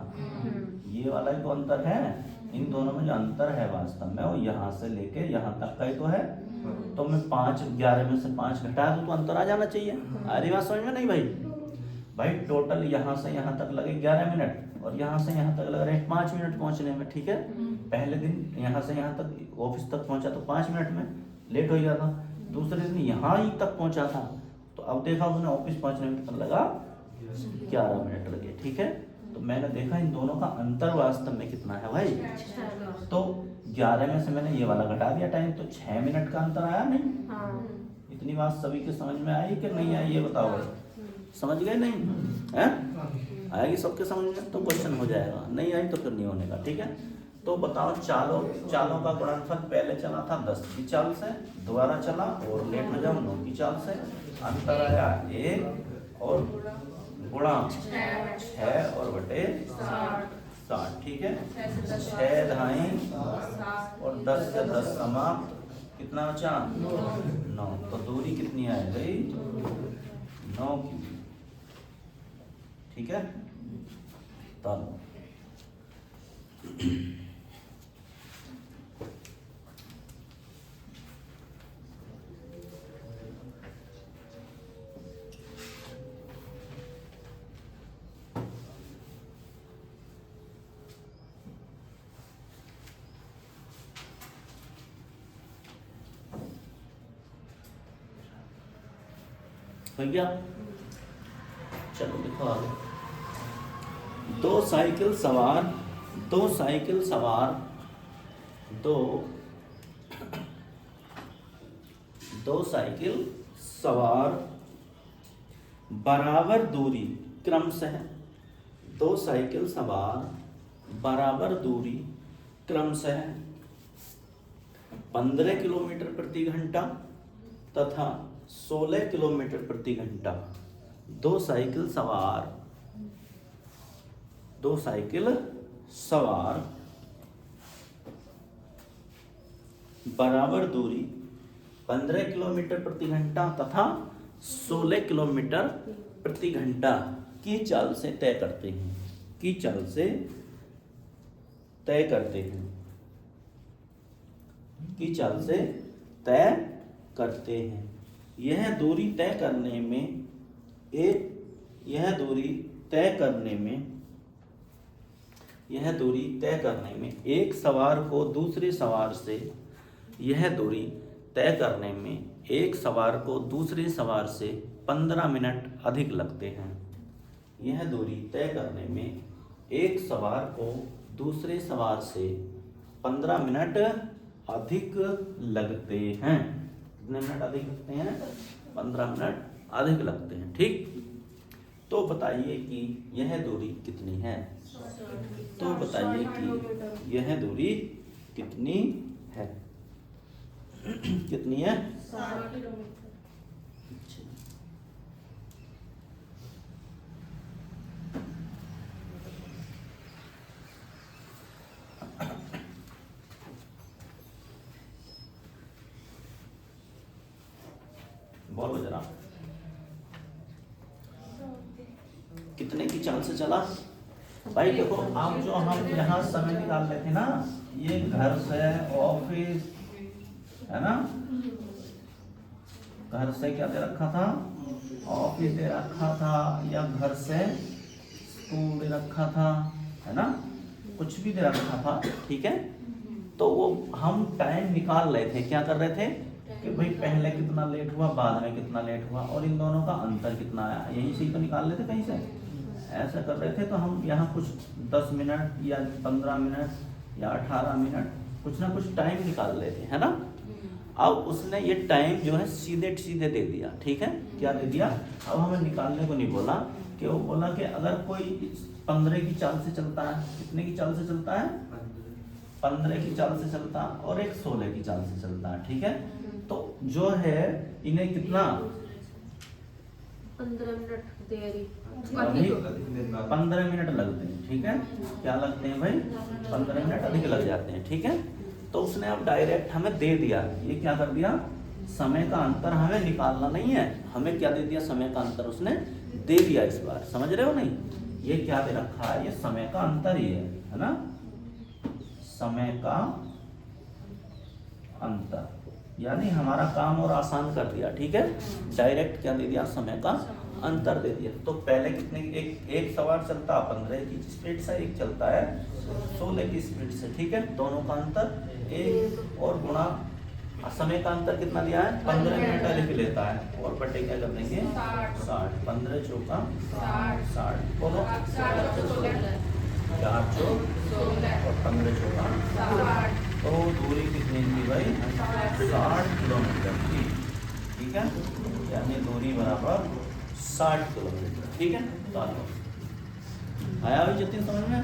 ये वाला ही तो अंतर है। इन दोनों में जो अंतर है वास्तव में, वो यहाँ से लेके यहाँ तक का ही तो है। तो मैं 11 में से 5 घटा दूं तो अंतर आ जाना चाहिए। अरे बात समझ में नहीं भाई? भाई टोटल यहाँ से यहाँ तक लगे 11 मिनट, और यहाँ से यहाँ तक लग रहे हैं 5 मिनट पहुँचने में। ठीक है, पहले दिन यहाँ से यहाँ तक ऑफिस तक पहुँचा तो 5 मिनट में लेट हो गया था। दूसरे दिन यहाँ ही तक पहुँचा था, तो अब देखा उसने ऑफिस पहुँचने में कितना लगा? 11 मिनट लगे। ठीक है, तो मैंने देखा इन दोनों का अंतर वास्तव में कितना है भाई। तो 11 में से मैंने ये वाला घटा दिया टाइम, तो 6 मिनट का अंतर आया नहीं। इतनी बात सभी के समझ में आई कि नहीं आई, ये बताओ भाई। समझ गए नहीं है? आएगी सबके समझ में तो क्वेश्चन हो जाएगा, नहीं आई तो फिर नहीं होने का। ठीक है, तो बताओ, चालों का गुणनफल पहले चला था 10 की चाल से, दोबारा चला और लेट हो जाओ 9 की चाल से, अंतर आया 1 और गुणा 6 और बटे 60, ठीक है। 6 6 ढाई और 10 से 10 समाप्त, कितना बचा? 9। तो दूरी कितनी आ गई? 9 की, ठीक है। तब भैया चलो देखो आगे। दो साइकिल सवार बराबर दूरी क्रमशः 15 किलोमीटर प्रति घंटा तथा 16 किलोमीटर प्रति घंटा। दो साइकिल सवार बराबर दूरी 15 किलोमीटर प्रति घंटा तथा 16 किलोमीटर प्रति घंटा की चाल से तय करते हैं। यह दूरी तय करने में एक सवार को दूसरे सवार से 15 मिनट अधिक लगते हैं। यह दूरी तय करने में एक सवार को दूसरे सवार से 15 मिनट अधिक लगते हैं। कितने मिनट अधिक लगते हैं? 15 मिनट अधिक लगते हैं, ठीक। तो बताइए कि यह दूरी कितनी है? कितनी है? कितनी है? 60 किलोमीटर। बोलो जरा, कितने की चाल से चला? भाई देखो, आप जो हम यहाँ समय निकाल रहे थे ना, ये घर से ऑफिस है ना, घर से क्या दे रखा था? ऑफिस दे रखा था, या घर से स्कूल दे रखा था, है ना, कुछ भी दे रखा था, ठीक है। तो वो हम टाइम निकाल रहे थे, क्या कर रहे थे कि भाई पहले कितना लेट हुआ, बाद में कितना लेट हुआ, और इन दोनों का अंतर कितना आया, यही से तो निकाल रहे थे कहीं से। ऐसा कर रहे थे, तो हम यहाँ कुछ 10 मिनट या 15 मिनट या 18 मिनट कुछ ना कुछ टाइम निकाल रहे थे, है ना। अब उसने ये टाइम जो है सीधे दे दिया, ठीक है। क्या दे दिया? अब हमें निकालने को नहीं बोला, कि वो बोला कि अगर कोई 15 की चाल से चलता है, कितने की चाल से चलता है? 15 की चाल से चलता है, और एक 16 की चाल से चलता है, ठीक है। तो जो है इन्हें कितना 15 मिनट देरी, 15 मिनट लगते हैं, ठीक है। क्या लगते हैं भाई? 15 मिनट अधिक लग जाते हैं, ठीक है। तो उसने अब डायरेक्ट हमें दे दिया, ये क्या कर दिया, समय का अंतर हमें निकालना नहीं है, हमें क्या दे दिया, समय का अंतर उसने दे दिया इस बार। समझ रहे हो नहीं? ये क्या दे रखा है, ये समय का अंतर ही है ना, समय का अंतर, यानी हमारा काम और आसान कर दिया, ठीक है। डायरेक्ट क्या दे दिया, समय का अंतर दे दिया। तो पहले कितने, एक सवार चलता 15 की स्पीड से, एक चलता है 16 की स्पीड से, ठीक है। दोनों का अंतर 1 और गुणा समय का अंतर कितना दिया है, 15 मिनट अधिक लेता है, और बटे क्या कर देंगे 60, 15 चौका 60, बोलो 4 चौक और 15 चौका, तो दूरी कितनी थी भाई, 60 किलोमीटर की, ठीक है। यानी दूरी बराबर 60 किलोमीटर, ठीक है। तो आया भाई जतिन समझ में?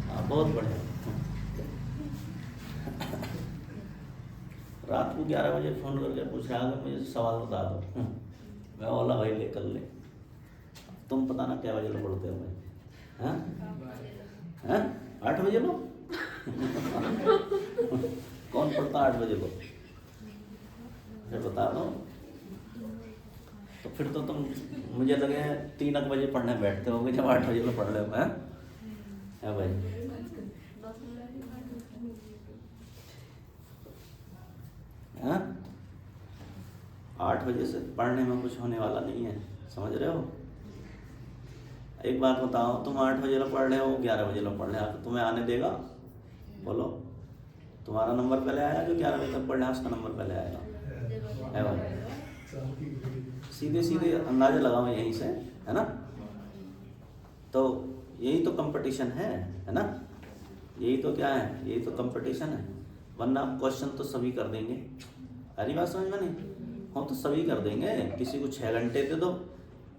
हाँ, बहुत बढ़िया। रात को 11 बजे फोन करके पूछ रहा है, मुझे सवाल बता दो, मैं बोला भाई लेकर ले, तुम पता ना क्या बजे पढ़ते हो भाई, हाँ हैं 8 बजे लो कौन पढ़ता 8 बजे को? फिर बता दो। तो फिर तो तुम मुझे लगे 3 बजे पढ़ने बैठते होगे जब 8 बजे को पढ़ रहे हो। है भाई? हाँ 8 बजे से पढ़ने में कुछ होने वाला नहीं है, समझ रहे हो? एक बात बताओ, तुम 8 बजे लो पढ़ रहे हो, 11 बजे लो पढ़ रहे हो, तो तुम्हें आने देगा? बोलो, तुम्हारा नंबर पहले आया जो 11 बजे तक पढ़ रहा है उसका नंबर पहले आएगा। है भाई? सीधे सीधे अंदाजा लगाओ यहीं से, है ना? तो यही तो कंपटीशन है ना? यही तो क्या है, यही तो कंपटीशन है। वरना क्वेश्चन तो सभी कर देंगे। अरे बात समझ में नहीं हो तो सभी कर देंगे। किसी को 6 घंटे दे दो,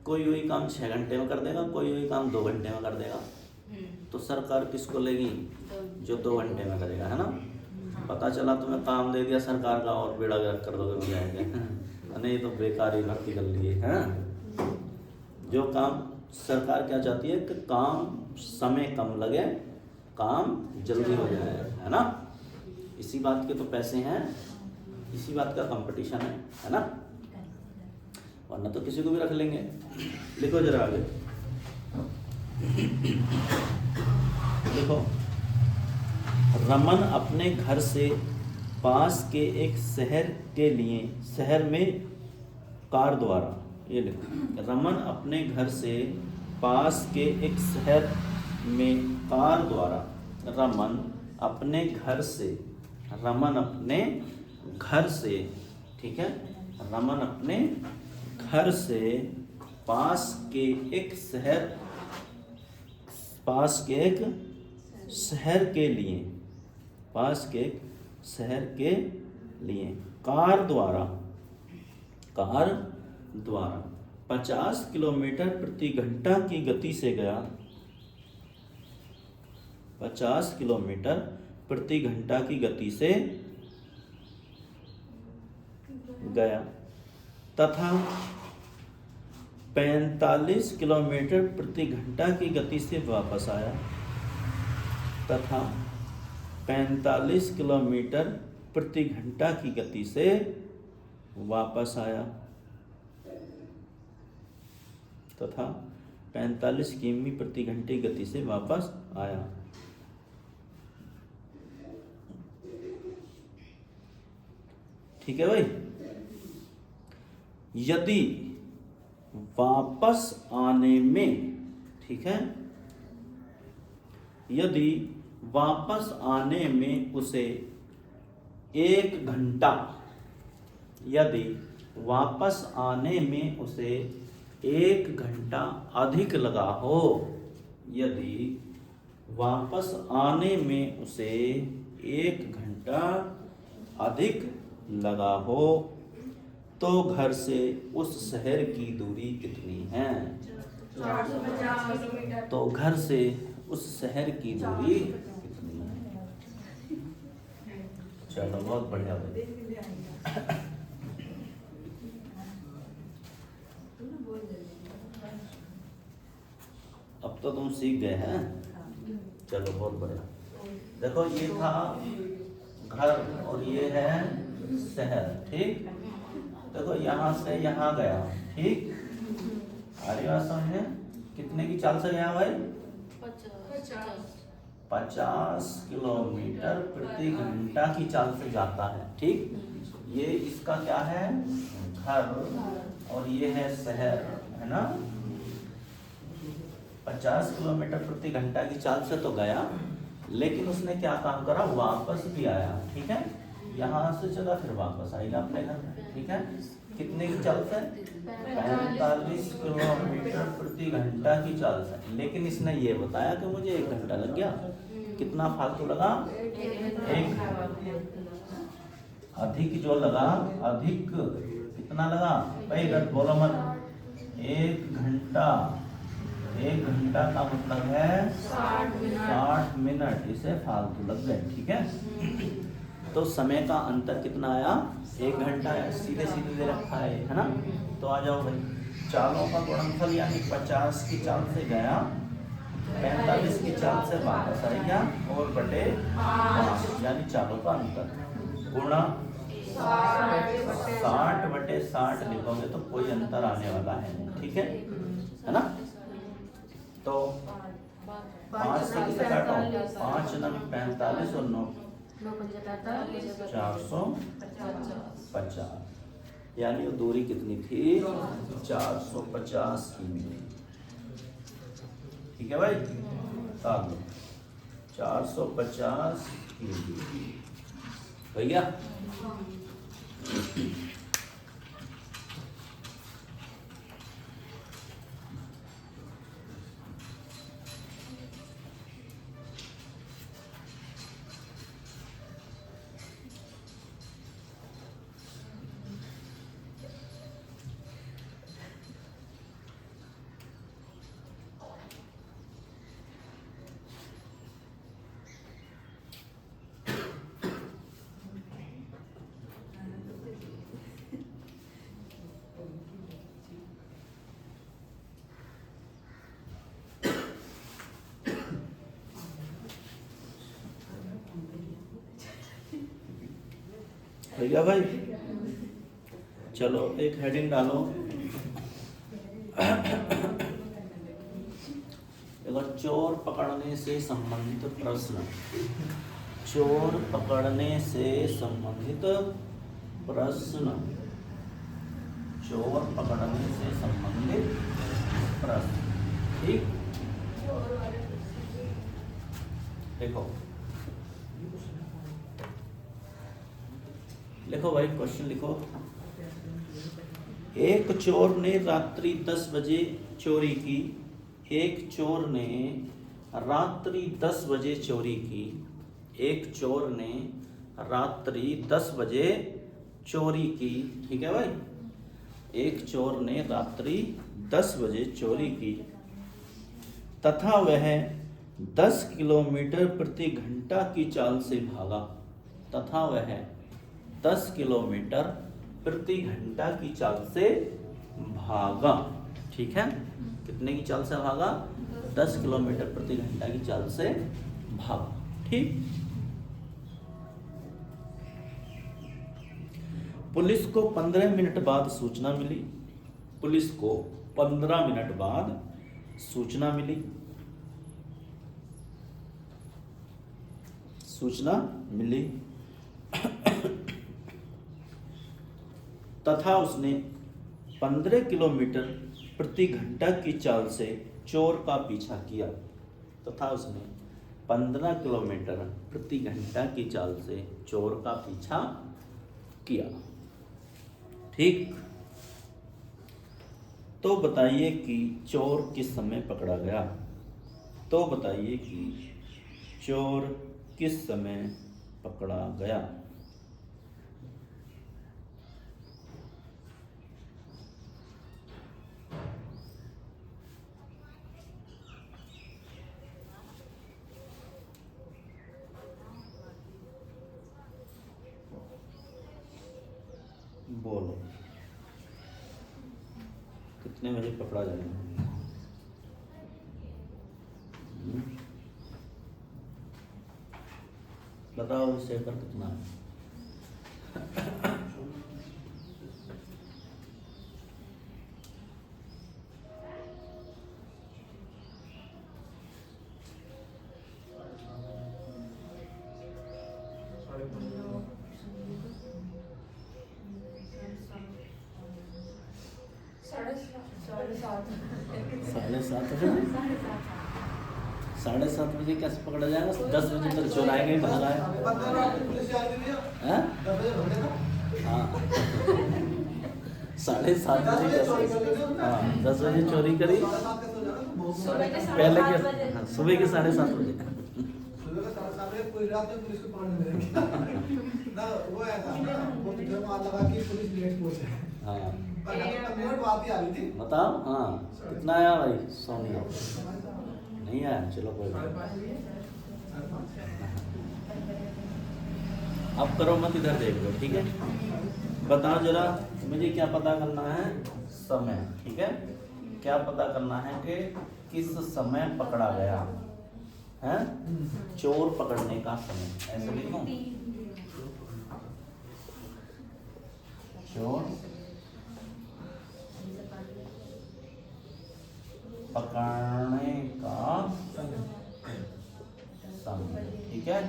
कोई वही काम 6 घंटे में कर देगा, कोई वही काम 2 घंटे में कर देगा। तो सरकार किसको लेगी? जो 2 घंटे में करेगा, है ना? पता चला तुम्हें काम दे दिया सरकार का और बेड़ा गर्क कर दोगे बुझाएंगे। नहीं तो बेकार ही भर्ती कर लिए, है? जो काम सरकार क्या चाहती है कि काम समय कम लगे, काम जल्दी हो जाए, है ना? इसी बात के तो पैसे हैं, इसी बात का कंपटीशन है ना? वरना तो किसी को भी रख लेंगे। लिखो जरा आगे, देखो। रमन अपने घर से पास के एक शहर में कार द्वारा, ये लिखो, रमन अपने घर से पास के एक शहर में कार द्वारा, रमन अपने घर से, ठीक है, रमन अपने घर से पास के एक शहर के लिए कार द्वारा 50 किलोमीटर प्रति घंटा की गति से गया, 50 किलोमीटर प्रति घंटा की गति से गया तथा 45 किलोमीटर प्रति घंटा की गति से वापस आया, तथा 45 किलोमीटर प्रति घंटा की गति से वापस आया, तथा 45 किमी प्रति घंटे गति से वापस आया। ठीक है भाई? यदि वापस आने में, ठीक है, यदि वापस आने में उसे 1 घंटा, यदि वापस आने में उसे 1 घंटा अधिक लगा हो, यदि वापस आने में उसे 1 घंटा अधिक लगा हो तो घर से उस शहर की दूरी कितनी है? 450 किलोमीटर। तो घर से उस शहर की दूरी कितनी है? चलो बहुत बढ़िया भाई। अब तो तुम सीख गए हैं। चलो बहुत बढ़िया। देखो ये था घर और ये है शहर, ठीक। देखो यहाँ से यहाँ गया, ठीक। आरी बात समझे? कितने की चाल से गया भाई? 50 किलोमीटर प्रति घंटा की चाल से जाता है, ठीक। ये इसका क्या है? घर और ये है शहर, है ना। 50 किलोमीटर प्रति घंटा की चाल से तो गया, लेकिन उसने क्या काम करा? वापस भी आया, ठीक है। यहाँ से चला फिर वापस आएगा अपने घर में, ठीक है। कितने की चाल से? 45 किलोमीटर प्रति घंटा की चाल से। लेकिन इसने ये बताया कि मुझे 1 घंटा लग गया। कितना फालतू लगा? 1 अधिक जो लगा, अधिक कितना लगा भाई? गट बोलो मत। 1 घंटा, 1 घंटा का मतलब है 60 मिनट। इसे फालतू लग गए, ठीक है। तो समय का अंतर कितना आया? 1 घंटा है। सीधे सीधे दे रखा है ना। तो आ जाओ भाई, चालों का गुणनफल यानी 50 की चाल से गया 45 की चाल से वापस आएगा और बटे 5 यानी चालों का अंतर गुणा 60/60 लिखोगे तो कोई अंतर आने वाला है नहीं, ठीक है ना। तो 5 से किसे काटो, 5 नंग 45 और 9 450 यानी वो दूरी कितनी थी 450 की मिली, ठीक है भाई। 450 की भैया भैया भाई चलो एक हेडिंग डालो। देखो चोर पकड़ने से संबंधित प्रश्न, चोर पकड़ने से संबंधित प्रश्न, चोर पकड़ने से संबंधित प्रश्न, ठीक। देखो लिखो भाई क्वेश्चन लिखो। एक चोर ने रात्रि 10 बजे चोरी की, एक चोर ने रात्रि 10 बजे चोरी की, एक चोर ने रात्रि 10 बजे चोरी की, ठीक है भाई। एक चोर ने रात्रि 10 बजे चोरी की तथा वह 10 किलोमीटर प्रति घंटा की चाल से भागा, तथा वह 10 किलोमीटर प्रति घंटा की चाल से भागा, ठीक है। कितने की चाल से भागा 10 किलोमीटर प्रति घंटा की चाल से भागा, ठीक। पुलिस को 15 मिनट बाद सूचना मिली, पुलिस को 15 मिनट बाद सूचना मिली, सूचना मिली तथा उसने 15 किलोमीटर प्रति घंटा की चाल से चोर का पीछा किया, तथा उसने 15 किलोमीटर प्रति घंटा की चाल से चोर का पीछा किया, ठीक। तो बताइए कि चोर किस समय पकड़ा गया, तो बताइए कि चोर किस समय पकड़ा गया। बोलो कितने बजे पकड़ा जाएगा। बताओ इससे पर कितना है। साढ़े सात बजे कैसे पकड़ा जाएगा। 10 बजे तक चुराएंगे भागा है। हाँ 7:30 बजे कैसे। हाँ 10 बजे चोरी करी पहले के। हाँ सुबह के 7:30 बजे। हाँ बताओ। हाँ कितना आया भाई। सोनिया नहीं आया। चलो कोई बात। अब करो मत, इधर देख लो, ठीक है। बताओ जरा मुझे क्या पता करना है। समय, ठीक है। क्या पता करना है कि किस समय पकड़ा गया है? चोर पकड़ने का समय, ऐसे लिखो। चोर पकड़ने का समय, ठीक है।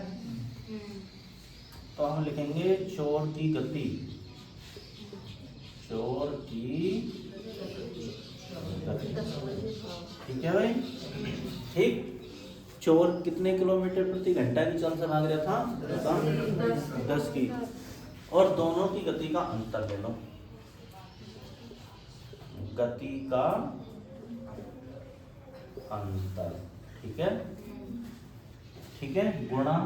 तो हम लिखेंगे चोर की गति, चोर की गति, ठीक है भाई। ठीक, चोर कितने किलोमीटर प्रति घंटा की चाल से भाग रहा था? 10 की। और दोनों की गति का अंतर ले लो, गति का अंतर, ठीक है, ठीक है, गुणा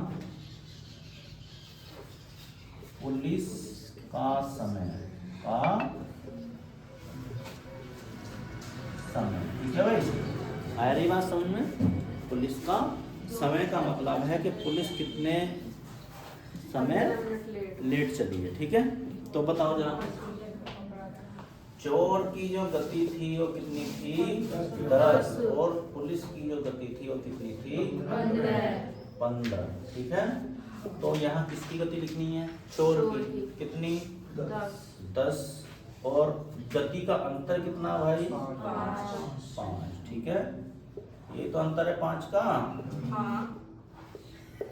पुलिस का समय, ठीक है भाई। आ रही बात समझ में? पुलिस का समय का मतलब है कि पुलिस कितने समय लेट चली है, ठीक है। तो बताओ जरा, चोर की जो गति थी वो कितनी थी? 10, और पुलिस की जो गति थी वो कितनी थी? 15, ठीक है। तो यहाँ किसकी गति लिखनी है? चोर की, कितनी? 10, और गति का अंतर कितना भाई? 5, ठीक है। ये तो अंतर है 5 का,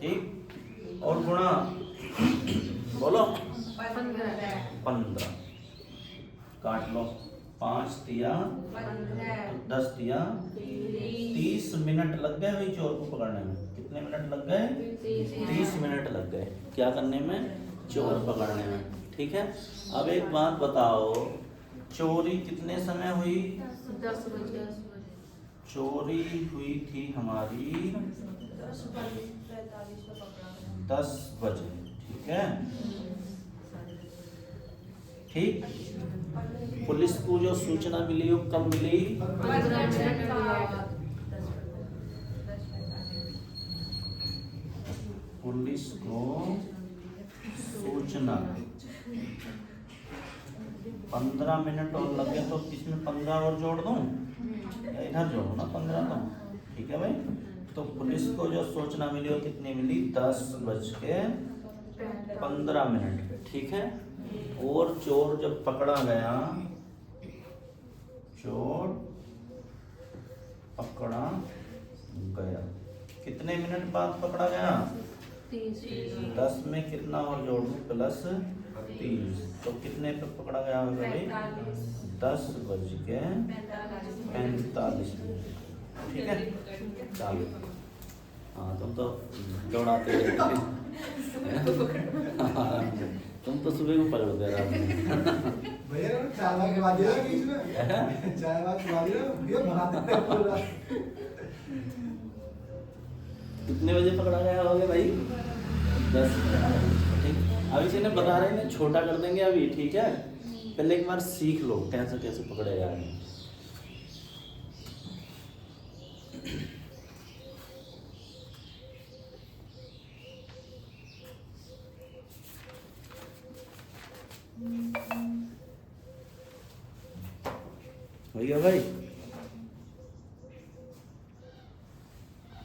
ठीक। और गुणा बोलो 15, काट लो, 5 दिया 10 दिया 30 मिनट लग गए भाई चोर को पकड़ने में। कितने मिनट लग गए? 30 मिनट लग गए। क्या करने में? चोर पकड़ने में, ठीक है। अब एक बात बताओ, चोरी कितने समय हुई? 10 बजे। चोरी हुई थी हमारी 10 बजे, ठीक है, ठीक। पुलिस को जो सूचना मिली वो कब मिली? 15 मिनट बाद। पुलिस को सूचना 15 मिनट और लगे, तो इसमें 15 और जोड़ दूं या इधर जोड़ू ना 15, तो ठीक है भाई। तो पुलिस को जो सूचना मिली वो कितनी मिली? 10:15, ठीक है। और चोर जब पकड़ा गया, चोर पकड़ा गया, कितने मिनट बाद पकड़ा गया? 10 में कितना और जोड़ दूं? +30, तो कितने पे पकड़ा गया होगा भाई? 10:45, ठीक है। चलो, हाँ तुम तो दौड़ाते रहते तुम तो सुबह को पकड़ दे रहा भैया चाय के बाद बीच में चाय बाद ये बनाते हैं पूरा। कितने बजे पकड़ा गया होगा भाई? 10, ठीक। अब इसे ने बता रहे हैं, छोटा कर देंगे अभी, ठीक है। पहले एक बार सीख लो कैसे कैसे पकड़े जा रहे हैं। हो गया भाई?